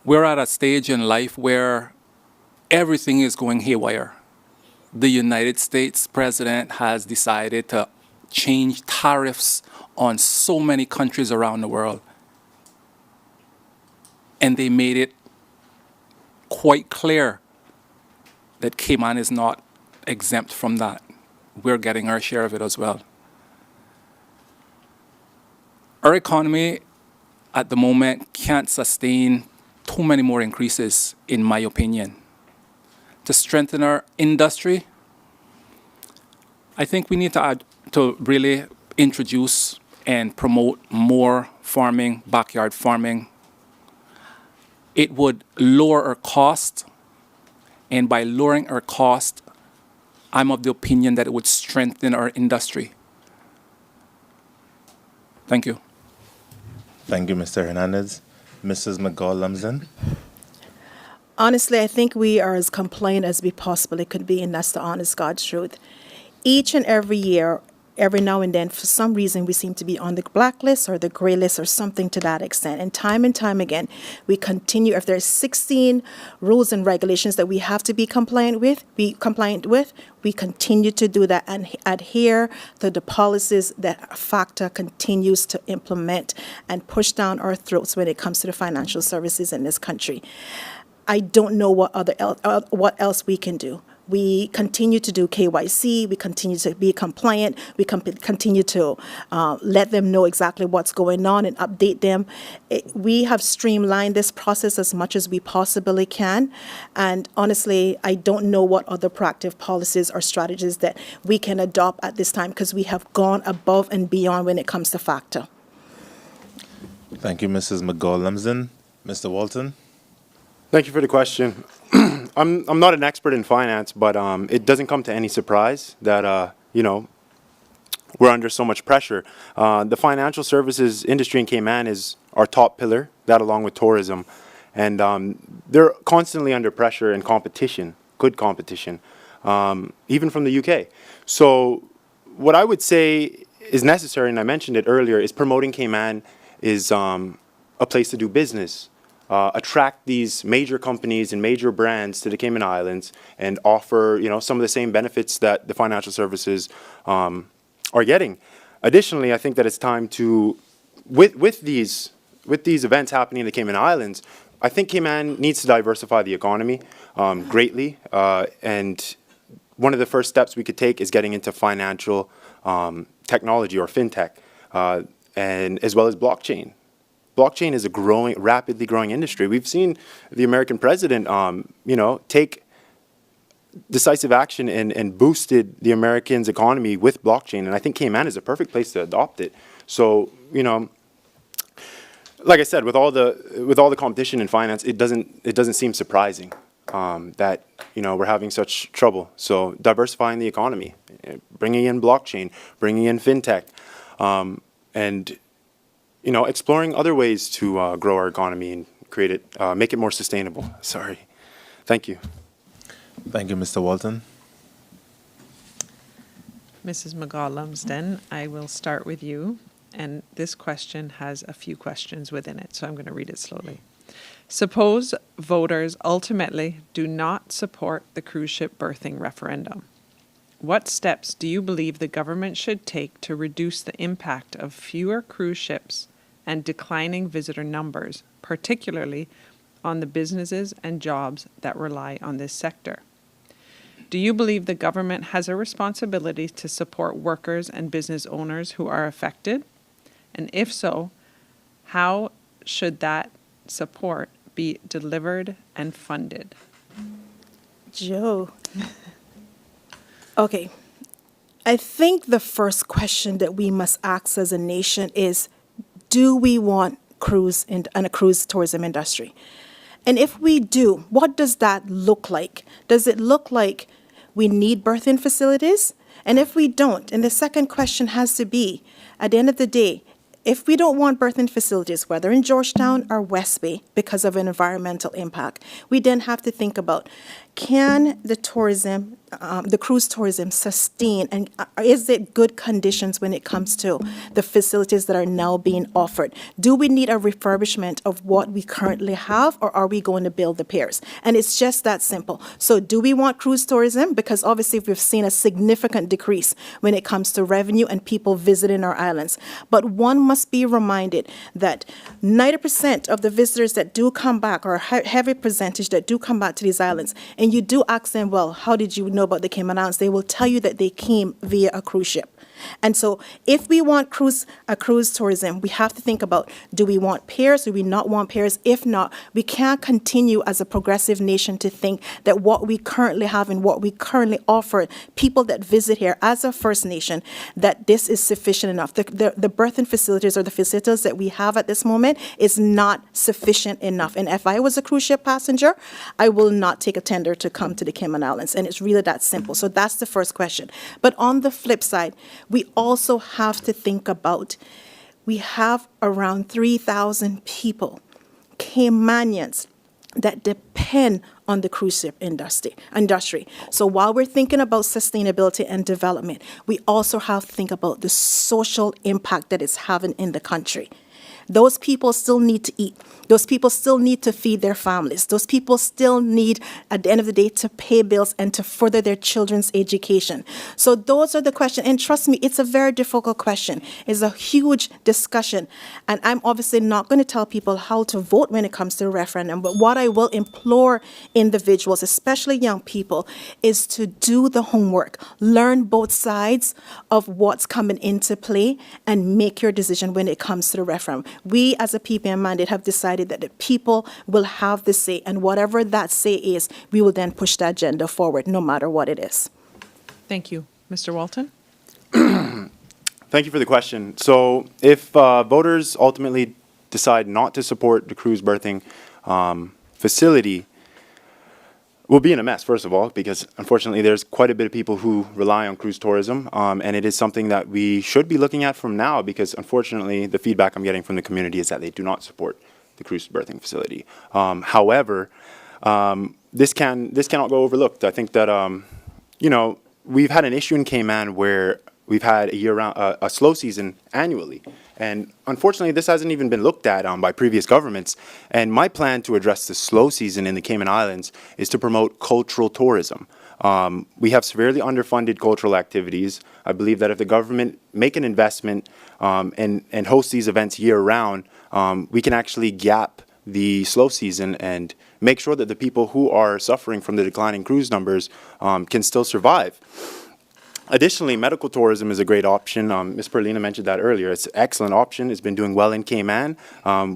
We're at a stage in life where everything is going haywire. The United States president has decided to change tariffs on so many countries around the world. And they made it quite clear that Cayman is not exempt from that. We're getting our share of it as well. Our economy at the moment can't sustain too many more increases, in my opinion. To strengthen our industry, I think we need to really introduce and promote more farming, backyard farming. It would lower our cost, and by lowering our cost, I'm of the opinion that it would strengthen our industry. Thank you. Thank you, Mr. Hernandez. Mrs. McGaw-Lumsden. Honestly, I think we are as compliant as we possibly could be, and that's the honest God's truth. Each and every year, every now and then, for some reason, we seem to be on the blacklist or the gray list or something to that extent. And time again, we continue. If there's 16 rules and regulations that we have to be compliant with, we continue to do that and adhere to the policies that FACTA continues to implement and push down our throats when it comes to the financial services in this country. I don't know what else we can do. We continue to do KYC. We continue to be compliant. We continue to let them know exactly what's going on and update them. We have streamlined this process as much as we possibly can. And honestly, I don't know what other proactive policies or strategies that we can adopt at this time, because we have gone above and beyond when it comes to FACTA. Thank you, Mrs. McGaw-Lumsden. Mr. Walton? Thank you for the question. I'm not an expert in finance, but it doesn't come to any surprise that we're under so much pressure. The financial services industry in Cayman is our top pillar, that along with tourism, and they're constantly under pressure and competition, good competition, even from the UK. So what I would say is necessary, and I mentioned it earlier, is promoting Cayman is a place to do business. Attract these major companies and major brands to the Cayman Islands and offer, some of the same benefits that the financial services are getting. Additionally, I think that it's time to, with these events happening in the Cayman Islands, I think Cayman needs to diversify the economy greatly. And one of the first steps we could take is getting into financial technology or fintech, and as well as blockchain. Blockchain is a rapidly growing industry. We've seen the American president, take decisive action and boosted the Americans' economy with blockchain. And I think Cayman is a perfect place to adopt it. So, like I said, with all the competition in finance, it doesn't seem surprising that we're having such trouble. So diversifying the economy, bringing in blockchain, bringing in fintech, and exploring other ways to grow our economy and create it, make it more sustainable. Sorry. Thank you. Thank you, Mr. Walton. Mrs. McGaw-Lumsden, I will start with you. And this question has a few questions within it, so I'm going to read it slowly. Suppose voters ultimately do not support the cruise ship berthing referendum. What steps do you believe the government should take to reduce the impact of fewer cruise ships and declining visitor numbers, particularly on the businesses and jobs that rely on this sector? Do you believe the government has a responsibility to support workers and business owners who are affected? And if so, how should that support be delivered and funded? Joe. Okay. I think the first question that we must ask as a nation is, do we want a cruise tourism industry? And if we do, what does that look like? Does it look like we need berthing facilities? And if we don't, and the second question has to be, at the end of the day, if we don't want berthing facilities, whether in Georgetown or West Bay, because of an environmental impact, we then have to think about, can the tourism, the cruise tourism sustain, and is it good conditions when it comes to the facilities that are now being offered? Do we need a refurbishment of what we currently have, or are we going to build the piers? And it's just that simple. So do we want cruise tourism? Because obviously we've seen a significant decrease when it comes to revenue and people visiting our islands. But one must be reminded that 90% of the visitors that do come back, or a heavy percentage that do come back to these islands, and you do ask them, well, how did you know about the Cayman Islands? They will tell you that they came via a cruise ship. And so if we want cruise tourism, we have to think about, do we want pairs? Do we not want pairs? If not, we can't continue as a progressive nation to think that what we currently have and what we currently offer people that visit here as a First Nation, that this is sufficient enough. The berthing facilities or the facilities that we have at this moment is not sufficient enough. And if I was a cruise ship passenger, I will not take a tender to come to the Cayman Islands. And it's really that simple. So that's the first question. But on the flip side, we also have to think about, we have around 3,000 people, Caymanians, that depend on the cruise ship industry. So while we're thinking about sustainability and development, we also have to think about the social impact that it's having in the country. Those people still need to eat. Those people still need to feed their families. Those people still need, at the end of the day, to pay bills and to further their children's education. So those are the questions. And trust me, it's a very difficult question. It's a huge discussion. And I'm obviously not going to tell people how to vote when it comes to the referendum. But what I will implore individuals, especially young people, is to do the homework. Learn both sides of what's coming into play and make your decision when it comes to the referendum. We, as a PPM mandate, have decided that the people will have the say, and whatever that say is, we will then push the agenda forward, no matter what it is. Thank you. Mr. Walton? Thank you for the question. So if voters ultimately decide not to support the cruise berthing facility, we'll be in a mess, first of all, because unfortunately there's quite a bit of people who rely on cruise tourism, and it is something that we should be looking at from now, because unfortunately the feedback I'm getting from the community is that they do not support the cruise berthing facility. However, this cannot go overlooked. I think that we've had an issue in Cayman where we've had a year-round, a slow season annually. And unfortunately, this hasn't even been looked at by previous governments. And my plan to address the slow season in the Cayman Islands is to promote cultural tourism. We have severely underfunded cultural activities. I believe that if the government make an investment and host these events year-round, we can actually gap the slow season and make sure that the people who are suffering from the declining cruise numbers can still survive. Additionally, medical tourism is a great option. Ms. Perlina mentioned that earlier. It's an excellent option. It's been doing well in Cayman.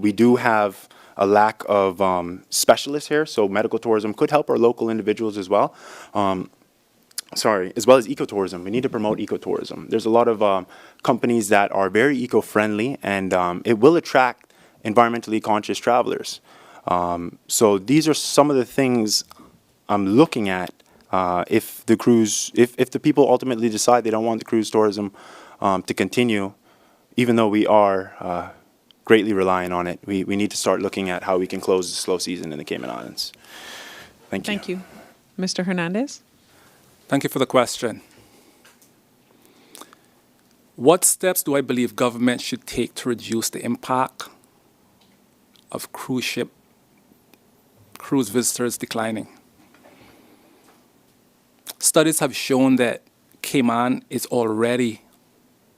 We do have a lack of specialists here, so medical tourism could help our local individuals as well. As well as ecotourism. We need to promote ecotourism. There's a lot of companies that are very eco-friendly, and it will attract environmentally conscious travelers. So these are some of the things I'm looking at. If the people ultimately decide they don't want the cruise tourism to continue, even though we are greatly relying on it, we need to start looking at how we can close the slow season in the Cayman Islands. Thank you. Thank you. Mr. Hernandez? Thank you for the question. What steps do I believe government should take to reduce the impact of cruise visitors declining? Studies have shown that Cayman is already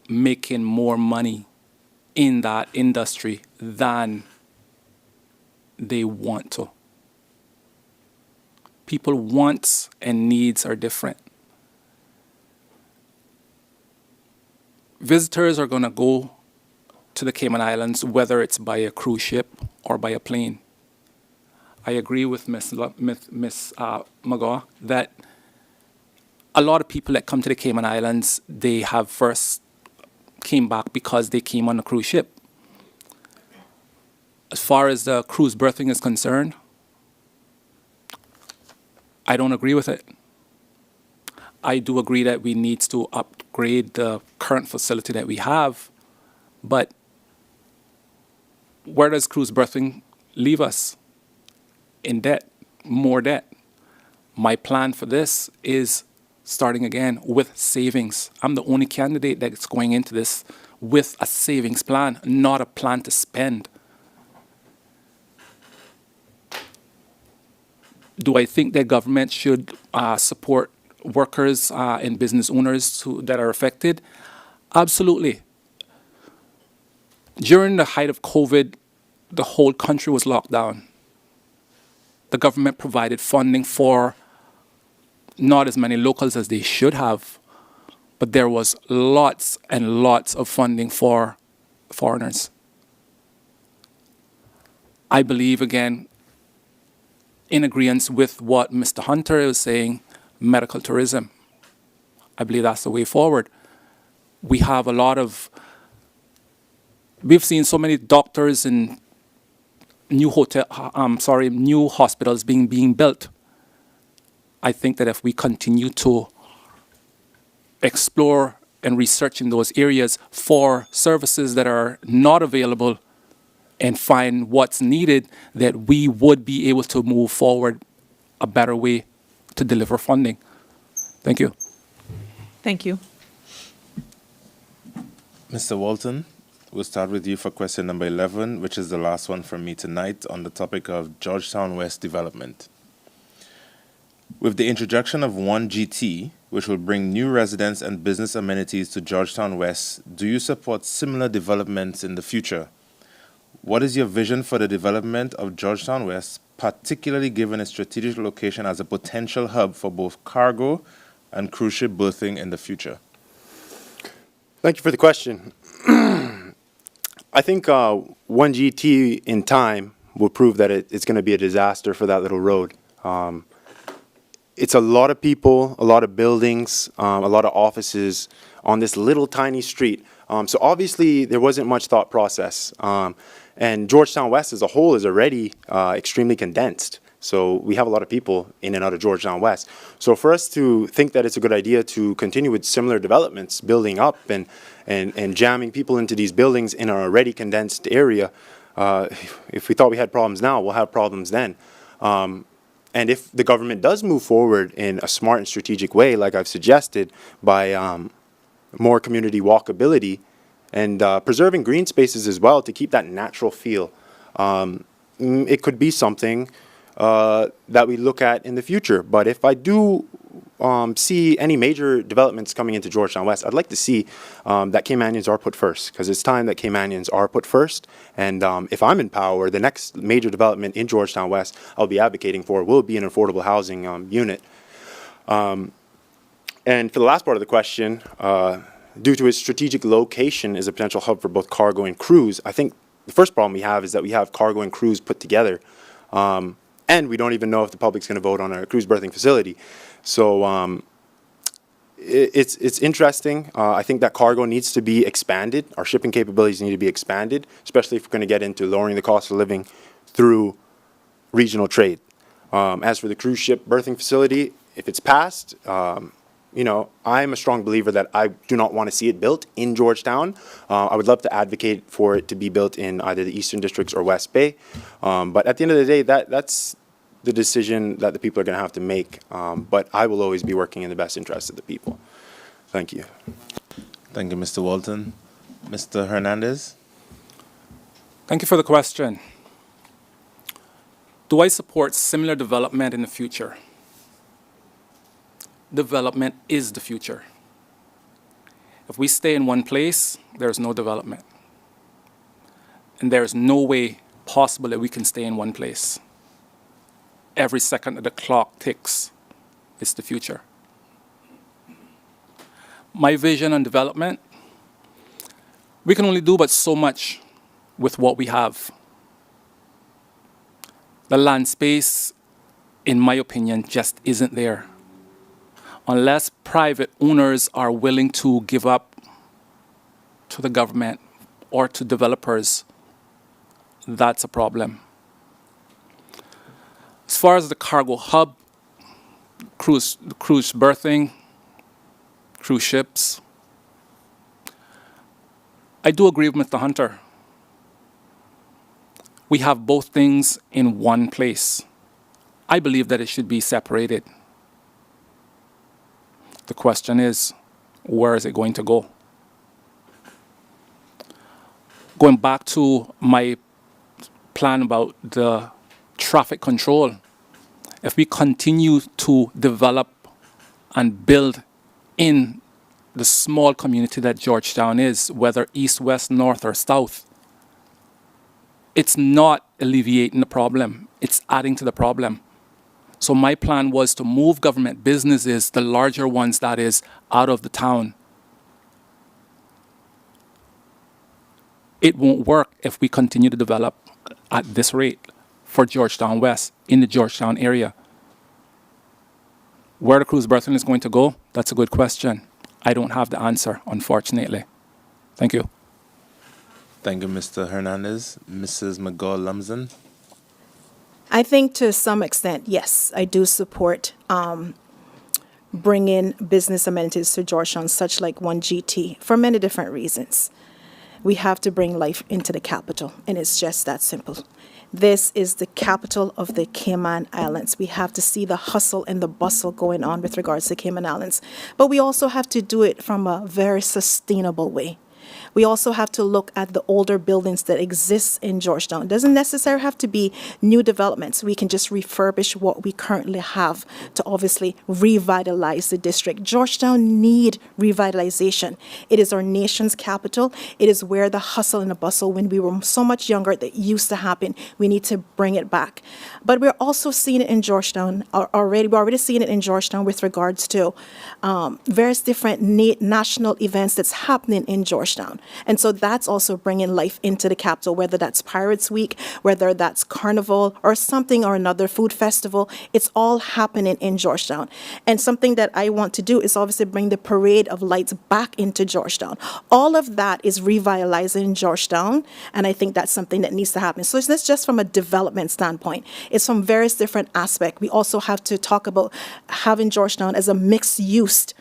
making more money in that industry than they want to. People wants and needs are different. Visitors are going to go to the Cayman Islands, whether it's by a cruise ship or by a plane. I agree with Ms. Magaw that a lot of people that come to the Cayman Islands, they have first came back because they came on a cruise ship. As far as the cruise berthing is concerned, I don't agree with it. I do agree that we need to upgrade the current facility that we have, but where does cruise berthing leave us? In debt, more debt. My plan for this is starting again with savings. I'm the only candidate that's going into this with a savings plan, not a plan to spend. Do I think that government should support workers and business owners that are affected? Absolutely. During the height of COVID, the whole country was locked down. The government provided funding for not as many locals as they should have, but there was lots and lots of funding for foreigners. I believe, again, in agreement with what Mr. Hunter was saying, medical tourism. I believe that's the way forward. We have we've seen so many doctors and new hospitals being built. I think that if we continue to explore and research in those areas for services that are not available and find what's needed, that we would be able to move forward a better way to deliver funding. Thank you. Thank you. Mr. Walton, we'll start with you for question number 11, which is the last one from me tonight on the topic of Georgetown West development. With the introduction of 1GT, which will bring new residents and business amenities to Georgetown West, do you support similar developments in the future? What is your vision for the development of Georgetown West, particularly given its strategic location as a potential hub for both cargo and cruise ship berthing in the future? Thank you for the question. I think 1GT in time will prove that it's going to be a disaster for that little road. It's a lot of people, a lot of buildings, a lot of offices on this little tiny street. So obviously there wasn't much thought process. And Georgetown West as a whole is already extremely condensed. So we have a lot of people in and out of Georgetown West. So for us to think that it's a good idea to continue with similar developments, building up and jamming people into these buildings in an already condensed area, if we thought we had problems now, we'll have problems then. And if the government does move forward in a smart and strategic way, like I've suggested, by more community walkability and preserving green spaces as well to keep that natural feel, it could be something that we look at in the future. But if I do see any major developments coming into Georgetown West, I'd like to see that Caymanians are put first, because it's time that Caymanians are put first. And if I'm in power, the next major development in Georgetown West I'll be advocating for will be an affordable housing unit. And for the last part of the question, due to its strategic location as a potential hub for both cargo and cruise, I think the first problem we have is that we have cargo and cruise put together. And we don't even know if the public's going to vote on a cruise berthing facility. So it's interesting. I think that cargo needs to be expanded. Our shipping capabilities need to be expanded, especially if we're going to get into lowering the cost of living through regional trade. As for the cruise ship berthing facility, if it's passed, you know, I'm a strong believer that I do not want to see it built in Georgetown. I would love to advocate for it to be built in either the Eastern Districts or West Bay. But at the end of the day, that's the decision that the people are going to have to make. But I will always be working in the best interest of the people. Thank you. Thank you, Mr. Walton. Mr. Hernandez? Thank you for the question. Do I support similar development in the future? Development is the future. If we stay in one place, there's no development. And there's no way possible that we can stay in one place. Every second that the clock ticks is the future. My vision on development, we can only do but so much with what we have. The land space, in my opinion, just isn't there. Unless private owners are willing to give up to the government or to developers, that's a problem. As far as the cargo hub, cruise berthing, cruise ships, I do agree with Mr. Hunter. We have both things in one place. I believe that it should be separated. The question is, where is it going to go? Going back to my plan about the traffic control, if we continue to develop and build in the small community that Georgetown is, whether east, west, north, or south, it's not alleviating the problem, it's adding to the problem. So my plan was to move government businesses, the larger ones that is, out of the town. It won't work if we continue to develop at this rate for Georgetown West in the Georgetown area. Where the cruise berthing is going to go, that's a good question. I don't have the answer, unfortunately. Thank you. Thank you, Mr. Hernandez. Mrs. McGaw-Lumsden? I think to some extent, yes, I do support bringing business amenities to Georgetown, such like 1GT, for many different reasons. We have to bring life into the capital, and it's just that simple. This is the capital of the Cayman Islands. We have to see the hustle and the bustle going on with regards to Cayman Islands. But we also have to do it from a very sustainable way. We also have to look at the older buildings that exist in Georgetown. It doesn't necessarily have to be new developments. We can just refurbish what we currently have to obviously revitalize the district. Georgetown need revitalization. It is our nation's capital. It is where the hustle and the bustle when we were so much younger that used to happen. We need to bring it back. But we're also seeing it in Georgetown already. We're already seeing it in Georgetown with regards to various different national events that's happening in Georgetown. And so that's also bringing life into the capital, whether that's Pirates Week, whether that's Carnival or something or another food festival. It's all happening in Georgetown. And something that I want to do is obviously bring the Parade of Lights back into Georgetown. All of that is revitalizing Georgetown, and I think that's something that needs to happen. So it's not just from a development standpoint. It's from various different aspects. We also have to talk about having Georgetown as a mixed-use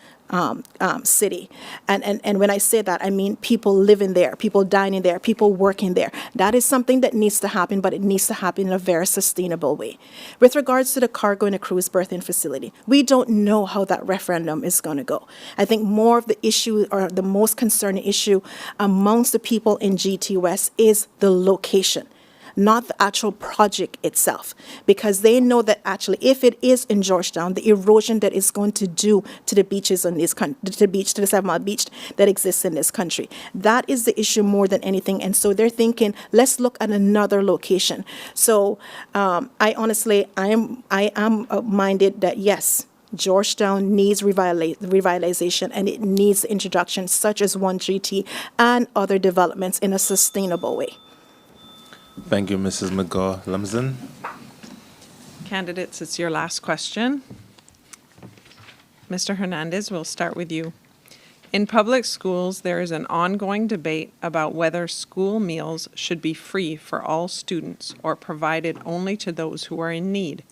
city. And when I say that, I mean people living there, people dining there, people working there. That is something that needs to happen, but it needs to happen in a very sustainable way. With regards to the cargo and the cruise berthing facility, we don't know how that referendum is going to go. I think more of the issue or the most concerning issue amongst the people in GT West is the location, not the actual project itself, because they know that actually if it is in Georgetown, the erosion that it's going to do to the beaches in this country, to the 7 Mile Beach that exists in this country. That is the issue more than anything. And so they're thinking, let's look at another location. So I am minded that yes, Georgetown needs revitalization, and it needs introduction such as 1GT and other developments in a sustainable way. Thank you, Mrs. McGaw-Lumsden. Candidates, it's your last question. Mr. Hernandez, we'll start with you. In public schools, there is an ongoing debate about whether school meals should be free for all students or provided only to those who are in need.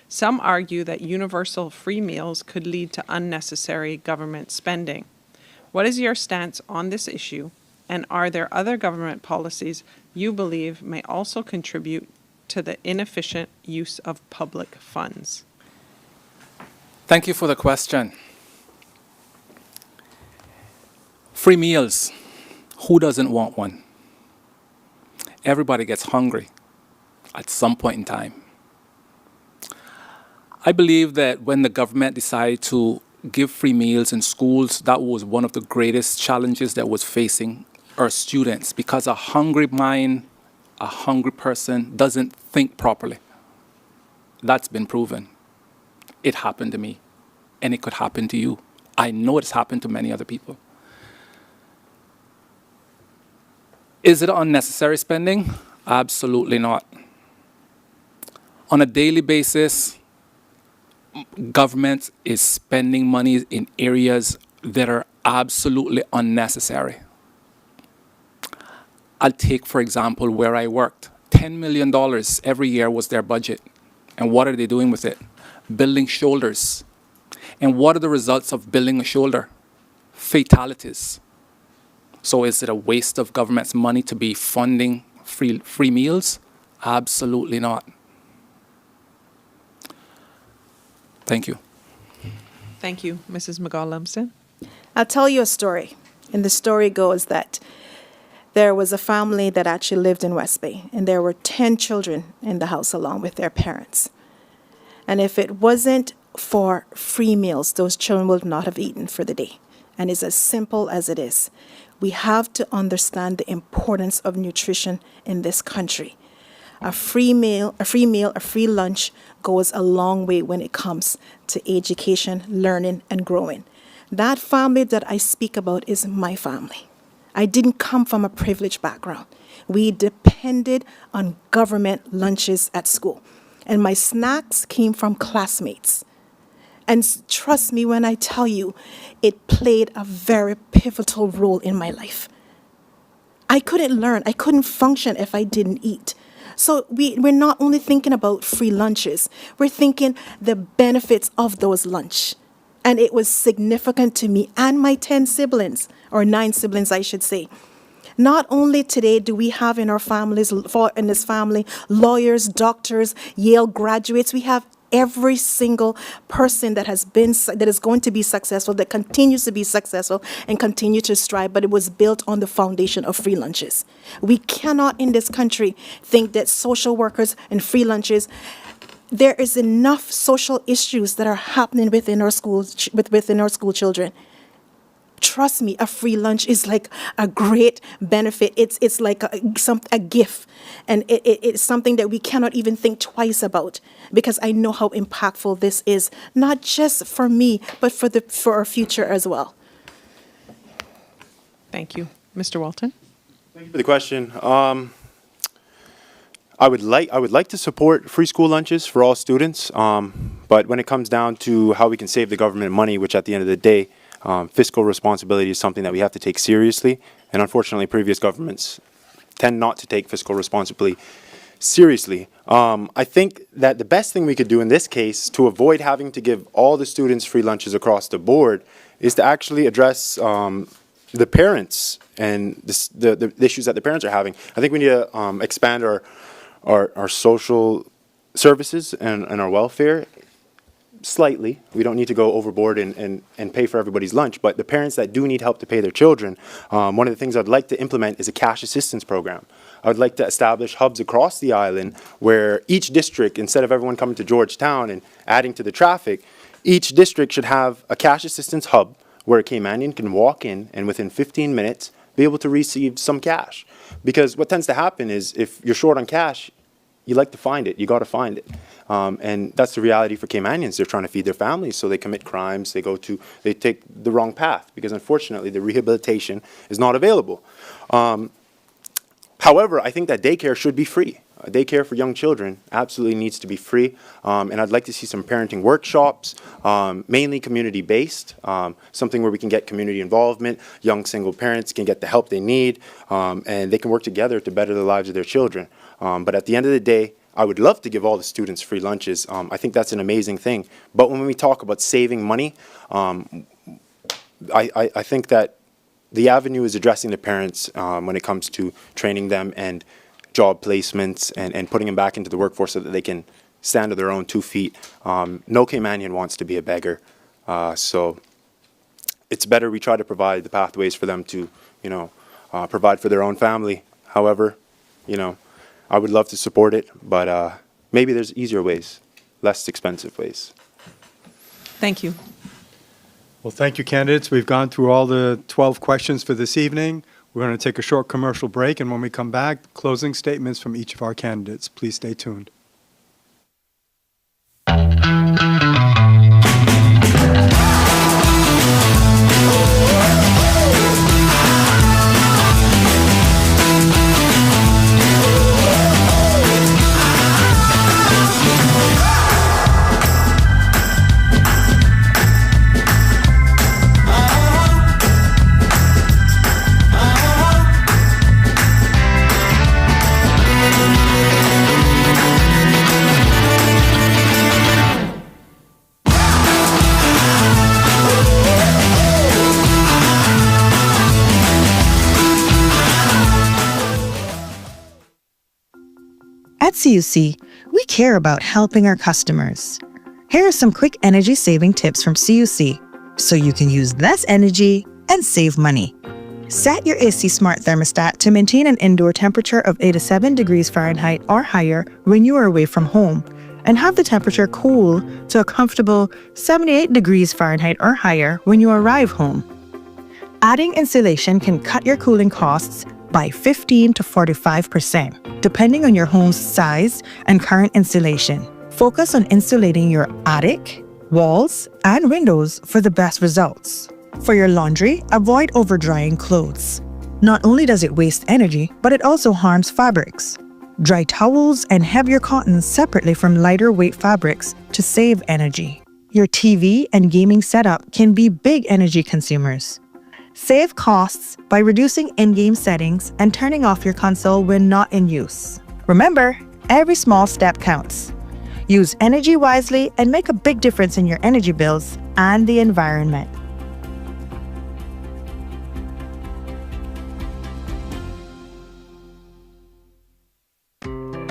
Some argue that universal free meals could lead to unnecessary government spending. What is your stance on this issue, and are there other government policies you believe may also contribute to the inefficient use of public funds? Thank you for the question. Free meals. Who doesn't want one? Everybody gets hungry at some point in time. I believe that when the government decided to give free meals in schools, that was one of the greatest challenges that was facing our students, because a hungry mind, a hungry person doesn't think properly. That's been proven. It happened to me, and it could happen to you. I know it's happened to many other people. Is it unnecessary spending? Absolutely not. On a daily basis, government is spending money in areas that are absolutely unnecessary. I'll take, for example, where I worked. $10 million every year was their budget. And what are they doing with it? Building shoulders. And what are the results of building a shoulder? Fatalities. So is it a waste of government's money to be funding free meals? Absolutely not. Thank you. Thank you, Mrs. McGaw-Lumsden. I'll tell you a story. And the story goes that there was a family that actually lived in West Bay, and there were 10 children in the house along with their parents. And if it wasn't for free meals, those children would not have eaten for the day. And it's as simple as it is. We have to understand the importance of nutrition in this country. A free meal, a free lunch goes a long way when it comes to education, learning, and growing. That family that I speak about is my family. I didn't come from a privileged background. We depended on government lunches at school. And my snacks came from classmates. And trust me when I tell you, it played a very pivotal role in my life. I couldn't learn, I couldn't function if I didn't eat. So we're not only thinking about free lunches, we're thinking the benefits of those lunch. And it was significant to me and my 10 siblings, or 9 siblings, I should say. Not only today do we have in our families, in this family, lawyers, doctors, Yale graduates, we have every single person that is going to be successful, that continues to be successful and continue to strive, but it was built on the foundation of free lunches. We cannot in this country think that social workers and free lunches, there is enough social issues that are happening within our schools, within our school children. Trust me, a free lunch is like a great benefit. It's like a gift, and it's something that we cannot even think twice about, because I know how impactful this is, not just for me, but for our future as well. Thank you. Mr. Walton? Thank you for the question. I would like to support free school lunches for all students, but when it comes down to how we can save the government money, which at the end of the day, fiscal responsibility is something that we have to take seriously, and unfortunately previous governments tend not to take fiscal responsibility seriously. I think that the best thing we could do in this case to avoid having to give all the students free lunches across the board is to actually address the parents and the issues that the parents are having. I think we need to expand our social services and our welfare slightly. We don't need to go overboard and pay for everybody's lunch, but the parents that do need help to pay their children, one of the things I'd like to implement is a cash assistance program. I would like to establish hubs across the island where each district, instead of everyone coming to Georgetown and adding to the traffic, each district should have a cash assistance hub where a Caymanian can walk in and within 15 minutes be able to receive some cash. Because what tends to happen is if you're short on cash, you like to find it. You got to find it. And that's the reality for Caymanians. They're trying to feed their families, so they commit crimes. They take the wrong path because, unfortunately, the rehabilitation is not available. However, I think that daycare should be free. Daycare for young children absolutely needs to be free. And I'd like to see some parenting workshops, mainly community-based, something where we can get community involvement. Young single parents can get the help they need, and they can work together to better the lives of their children. But at the end of the day, I would love to give all the students free lunches. I think that's an amazing thing. But when we talk about saving money, I think that the avenue is addressing the parents when it comes to training them and job placements and putting them back into the workforce so that they can stand on their own 2 feet. No Caymanian wants to be a beggar. So it's better we try to provide the pathways for them to, provide for their own family. However, I would love to support it, but maybe there's easier ways, less expensive ways. Thank you. Well, thank you, candidates. We've gone through all the 12 questions for this evening. We're going to take a short commercial break, and when we come back, closing statements from each of our candidates. Please stay tuned. At CUC, we care about helping our customers. Here are some quick energy-saving tips from CUC, so you can use less energy and save money. Set your AC Smart thermostat to maintain an indoor temperature of 87 degrees Fahrenheit or higher when you are away from home, and have the temperature cool to a comfortable 78 degrees Fahrenheit or higher when you arrive home. Adding insulation can cut your cooling costs by 15 to 45%, depending on your home's size and current insulation. Focus on insulating your attic, walls, and windows for the best results. For your laundry, avoid over-drying clothes. Not only does it waste energy, but it also harms fabrics. Dry towels and heavier cottons separately from lighter weight fabrics to save energy. Your TV and gaming setup can be big energy consumers. Save costs by reducing in-game settings and turning off your console when not in use. Remember, every small step counts. Use energy wisely and make a big difference in your energy bills and the environment.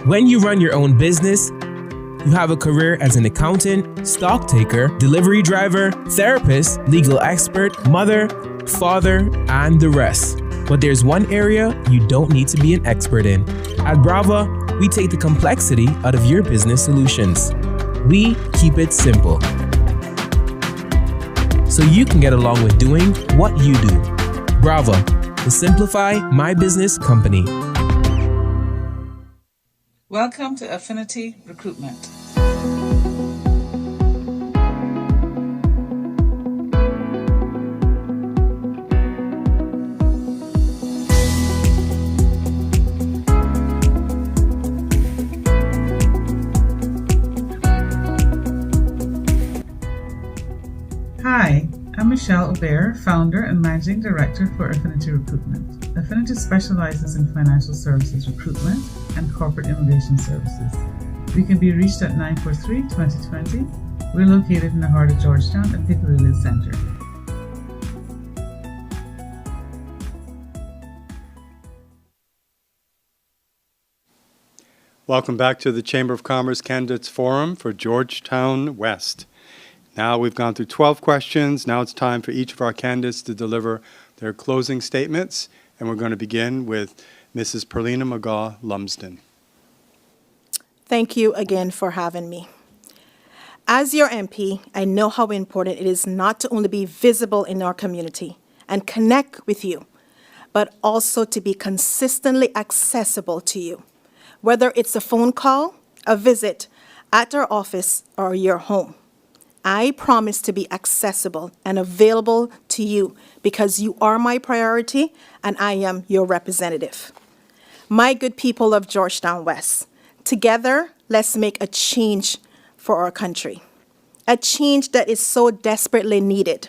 When you run your own business, you have a career as an accountant, stock taker, delivery driver, therapist, legal expert, mother, father, and the rest. But there's one area you don't need to be an expert in. At Brava, we take the complexity out of your business solutions. We keep it simple, so you can get along with doing what you do. Brava, the Simplify My Business company. Welcome to Affinity Recruitment. Hi, I'm Michelle Aubert, founder and managing director for Affinity Recruitment. Affinity specializes in financial services recruitment and corporate immigration services. We can be reached at 943-2020. We're located in the heart of Georgetown at Piccadilly Center. Welcome back to the Chamber of Commerce Candidates Forum for Georgetown West. Now we've gone through 12 questions. Now it's time for each of our candidates to deliver their closing statements. And we're going to begin with Mrs. Perlina McGaw-Lumsden. Thank you again for having me. As your MP, I know how important it is not to only be visible in our community and connect with you, but also to be consistently accessible to you, whether it's a phone call, a visit at our office, or your home. I promise to be accessible and available to you because you are my priority and I am your representative. My good people of Georgetown West, together, let's make a change for our country, a change that is so desperately needed.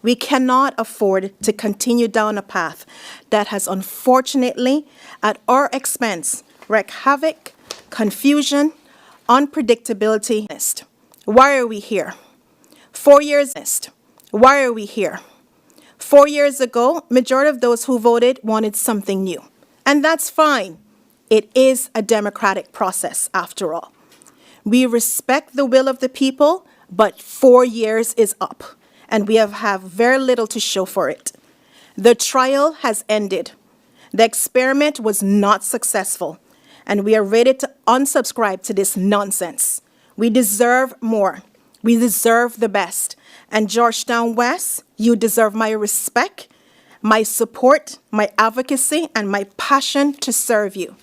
We cannot afford to continue down a path that has unfortunately, at our expense, wreaked havoc, confusion, unpredictability. Why are we here? 4 years. Why are we here? 4 years ago, majority of those who voted wanted something new. And that's fine. It is a democratic process, after all. We respect the will of the people, but 4 years is up, and we have very little to show for it. The trial has ended. The experiment was not successful, and we are ready to unsubscribe to this nonsense. We deserve more. We deserve the best. And Georgetown West, you deserve my respect, my support, my advocacy, and my passion to serve you.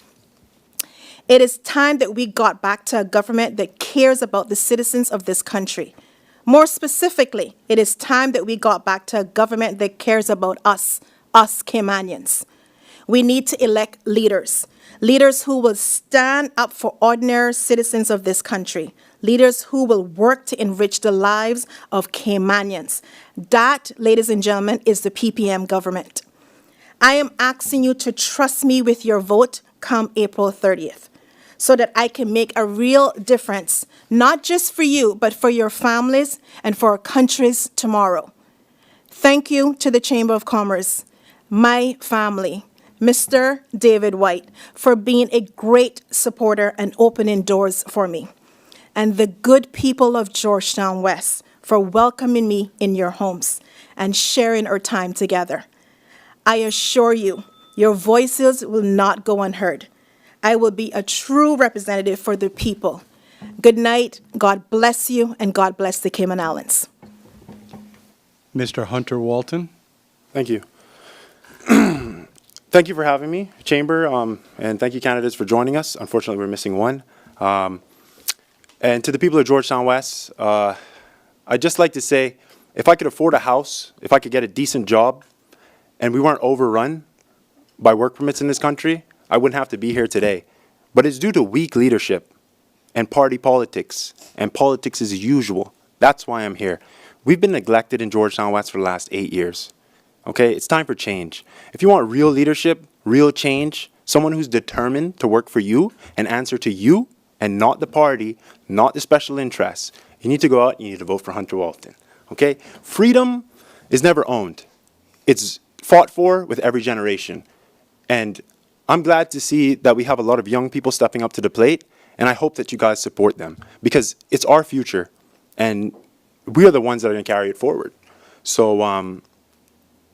It is time that we got back to a government that cares about the citizens of this country. More specifically, it is time that we got back to a government that cares about us Caymanians. We need to elect leaders who will stand up for ordinary citizens of this country, leaders who will work to enrich the lives of Caymanians. That, ladies and gentlemen, is the PPM government. I am asking you to trust me with your vote come April 30th, so that I can make a real difference, not just for you, but for your families and for our countries tomorrow. Thank you to the Chamber of Commerce, my family, Mr. David White, for being a great supporter and opening doors for me, and the good people of Georgetown West for welcoming me in your homes and sharing our time together. I assure you, your voices will not go unheard. I will be a true representative for the people. Good night, God bless you, and God bless the Cayman Islands. Mr. Hunter Walton. Thank you. Thank you for having me, Chamber, and thank you, candidates, for joining us. Unfortunately, we're missing one. And to the people of Georgetown West, I'd just like to say, if I could afford a house, if I could get a decent job, and we weren't overrun by work permits in this country, I wouldn't have to be here today. But it's due to weak leadership and party politics, and politics as usual. That's why I'm here. We've been neglected in Georgetown West for the last 8 years. Okay, it's time for change. If you want real leadership, real change, someone who's determined to work for you and answer to you and not the party, not the special interests, you need to go out and you need to vote for Hunter Walton. Okay? Freedom is never owned. It's fought for with every generation. And I'm glad to see that we have a lot of young people stepping up to the plate, and I hope that you guys support them because it's our future, and we are the ones that are going to carry it forward. So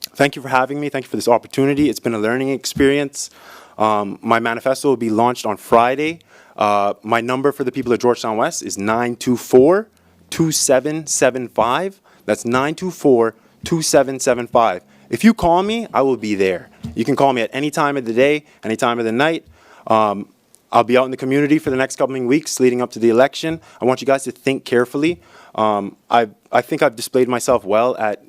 thank you for having me. Thank you for this opportunity. It's been a learning experience. My manifesto will be launched on Friday. My number for the people of Georgetown West is 924-2775. That's 924-2775. If you call me, I will be there. You can call me at any time of the day, any time of the night. I'll be out in the community for the next coming weeks leading up to the election. I want you guys to think carefully. I think I've displayed myself well at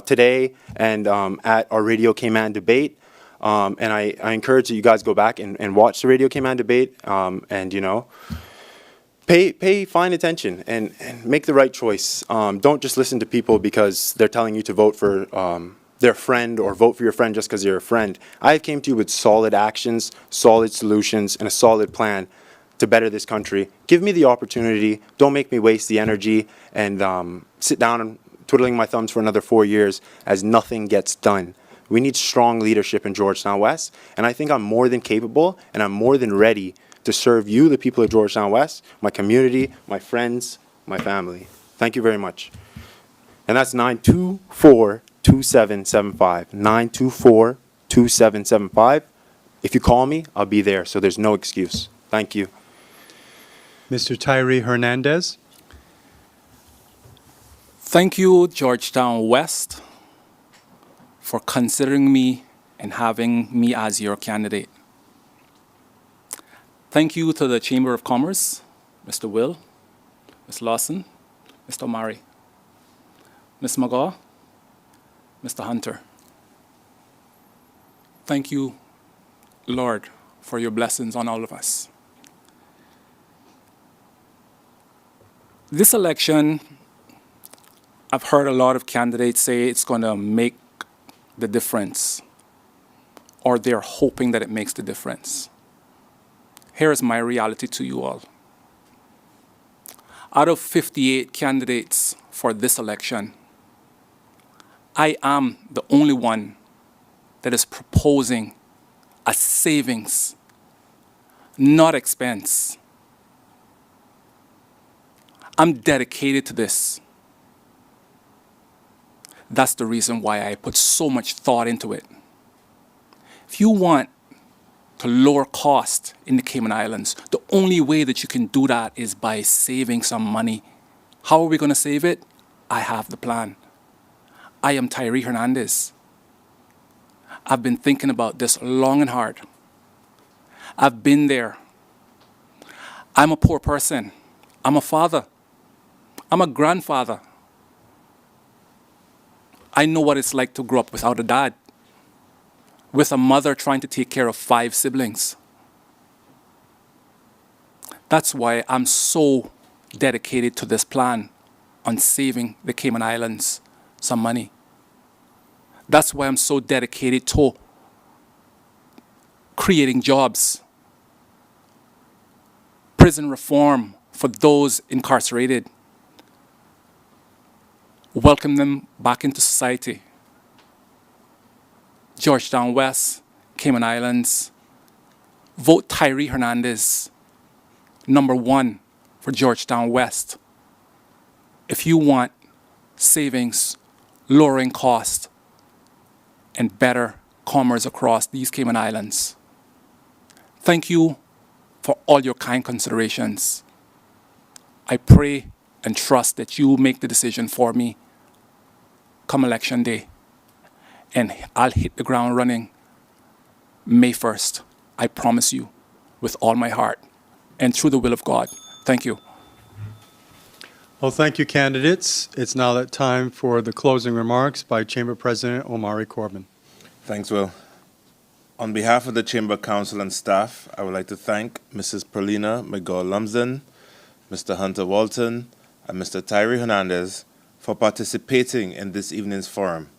today and at our Radio Cayman debate. And I encourage that you guys go back and watch the Radio Cayman debate and, you know, pay fine attention and make the right choice. Don't just listen to people because they're telling you to vote for their friend or vote for your friend just because you're a friend. I came to you with solid actions, solid solutions, and a solid plan to better this country. Give me the opportunity. Don't make me waste the energy and sit down and twiddling my thumbs for another 4 years as nothing gets done. We need strong leadership in Georgetown West, and I think I'm more than capable and I'm more than ready to serve you, the people of Georgetown West, my community, my friends, my family. Thank you very much. And that's 924-2775. 924-2775. If you call me, I'll be there, so there's no excuse. Thank you. Mr. Tyree Hernandez. Thank you, Georgetown West, for considering me and having me as your candidate. Thank you to the Chamber of Commerce, Mr. Will, Ms. Lawson, Mr. Omari, Ms. McGaw, Mr. Hunter. Thank you, Lord, for your blessings on all of us. This election, I've heard a lot of candidates say it's going to make the difference, or they're hoping that it makes the difference. Here's my reality to you all. Out of 58 candidates for this election, I am the only one that is proposing a savings, not expense. I'm dedicated to this. That's the reason why I put so much thought into it. If you want to lower cost in the Cayman Islands, the only way that you can do that is by saving some money. How are we going to save it? I have the plan. I am Tyree Hernandez. I've been thinking about this long and hard. I've been there. I'm a poor person. I'm a father. I'm a grandfather. I know what it's like to grow up without a dad, with a mother trying to take care of 5 siblings. That's why I'm so dedicated to this plan on saving the Cayman Islands some money. That's why I'm so dedicated to creating jobs, prison reform for those incarcerated, welcome them back into society. Georgetown West, Cayman Islands, vote Tyree Hernandez, #1 for Georgetown West. If you want savings, lowering cost, and better commerce across these Cayman Islands. Thank you for all your kind considerations. I pray and trust that you will make the decision for me come election day. And I'll hit the ground running May 1st. I promise you, with all my heart and through the will of God. Thank you. Well, thank you, candidates. It's now that time for the closing remarks by Chamber President Omari Corbin. Thanks, Will. On behalf of the Chamber Council and staff, I would like to thank Mrs. Perlina McGaw-Lumsden, Mr. Hunter Walton, and Mr. Tyree Hernandez for participating in this evening's forum.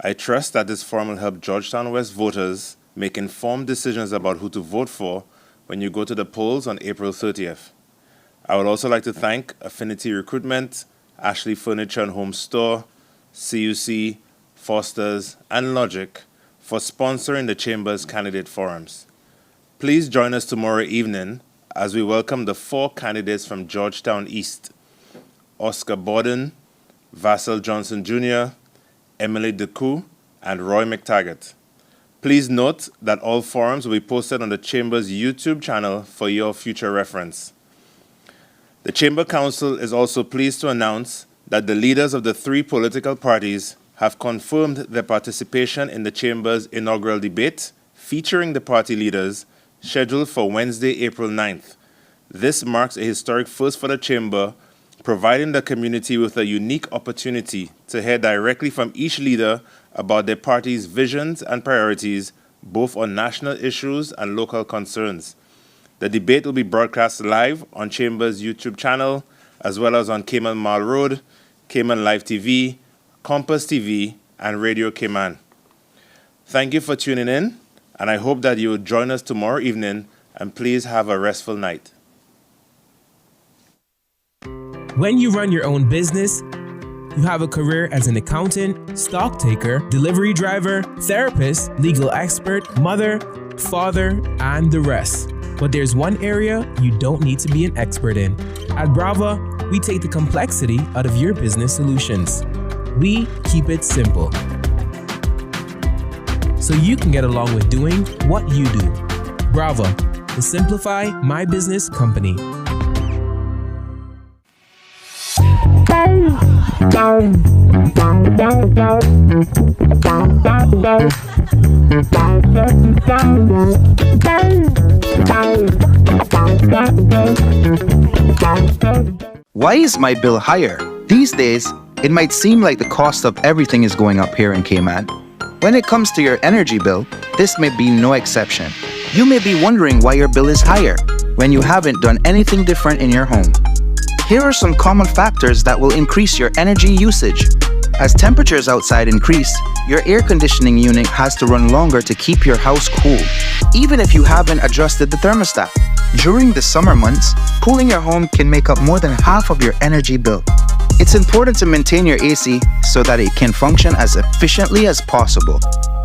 I trust that this forum will help Georgetown West voters make informed decisions about who to vote for when you go to the polls on April 30th. I would also like to thank Affinity Recruitment, Ashley Furniture and Home Store, CUC, Foster's, and Logic for sponsoring the Chamber's candidate forums. Please join us tomorrow evening as we welcome the 4 candidates from Georgetown East: Oscar Borden, Vassal Johnson Jr., Emily DeCoux, and Roy McTaggart. Please note that all forums will be posted on the Chamber's YouTube channel for your future reference. The Chamber Council is also pleased to announce that the leaders of the 3 political parties have confirmed their participation in the Chamber's inaugural debate featuring the party leaders scheduled for Wednesday, April 9th. This marks a historic first for the Chamber, providing the community with a unique opportunity to hear directly from each leader about their party's visions and priorities, both on national issues and local concerns. The debate will be broadcast live on Chamber's YouTube channel, as well as on Cayman Mall Road, Cayman Live TV, Compass TV, and Radio Cayman. Thank you for tuning in, and I hope that you will join us tomorrow evening, and please have a restful night. When you run your own business, you have a career as an accountant, stock taker, delivery driver, therapist, legal expert, mother, father, and the rest. But there's one area you don't need to be an expert in. At Brava, we take the complexity out of your business solutions. We keep it simple, so you can get along with doing what you do. Brava, the Simplify My Business company. Why is my bill higher? These days, it might seem like the cost of everything is going up here in Cayman. When it comes to your energy bill, this may be no exception. You may be wondering why your bill is higher when you haven't done anything different in your home. Here are some common factors that will increase your energy usage. As temperatures outside increase, your air conditioning unit has to run longer to keep your house cool, even if you haven't adjusted the thermostat. During the summer months, cooling your home can make up more than half of your energy bill. It's important to maintain your AC so that it can function as efficiently as possible.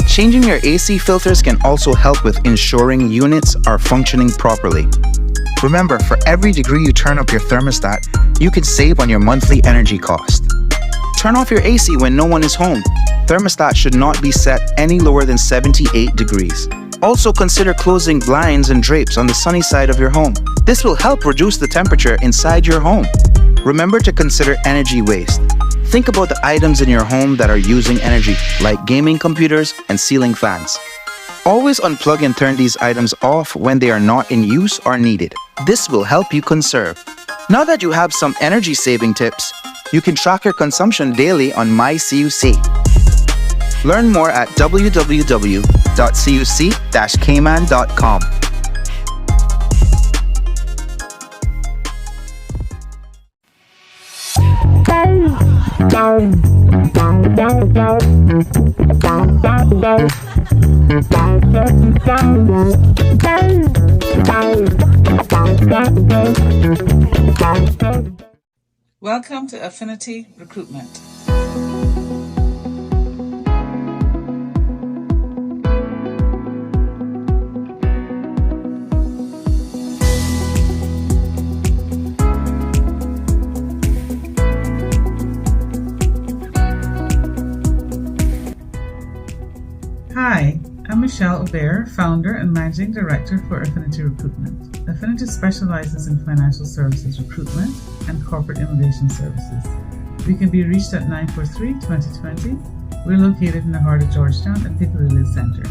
Changing your AC filters can also help with ensuring units are functioning properly. Remember, for every degree you turn up your thermostat, you can save on your monthly energy cost. Turn off your AC when no one is home. Thermostat should not be set any lower than 78 degrees. Also consider closing blinds and drapes on the sunny side of your home. This will help reduce the temperature inside your home. Remember to consider energy waste. Think about the items in your home that are using energy, like gaming computers and ceiling fans. Always unplug and turn these items off when they are not in use or needed. This will help you conserve. Now that you have some energy saving tips, you can track your consumption daily on MyCUC. Learn more at www.cuc-cayman.com. Welcome to Affinity Recruitment. Hi, I'm Michelle Aubert, founder and managing director for Affinity Recruitment. Affinity specializes in financial services recruitment and corporate immigration services. We can be reached at 943-2020. We're located in the heart of Georgetown at Piccadilly Center.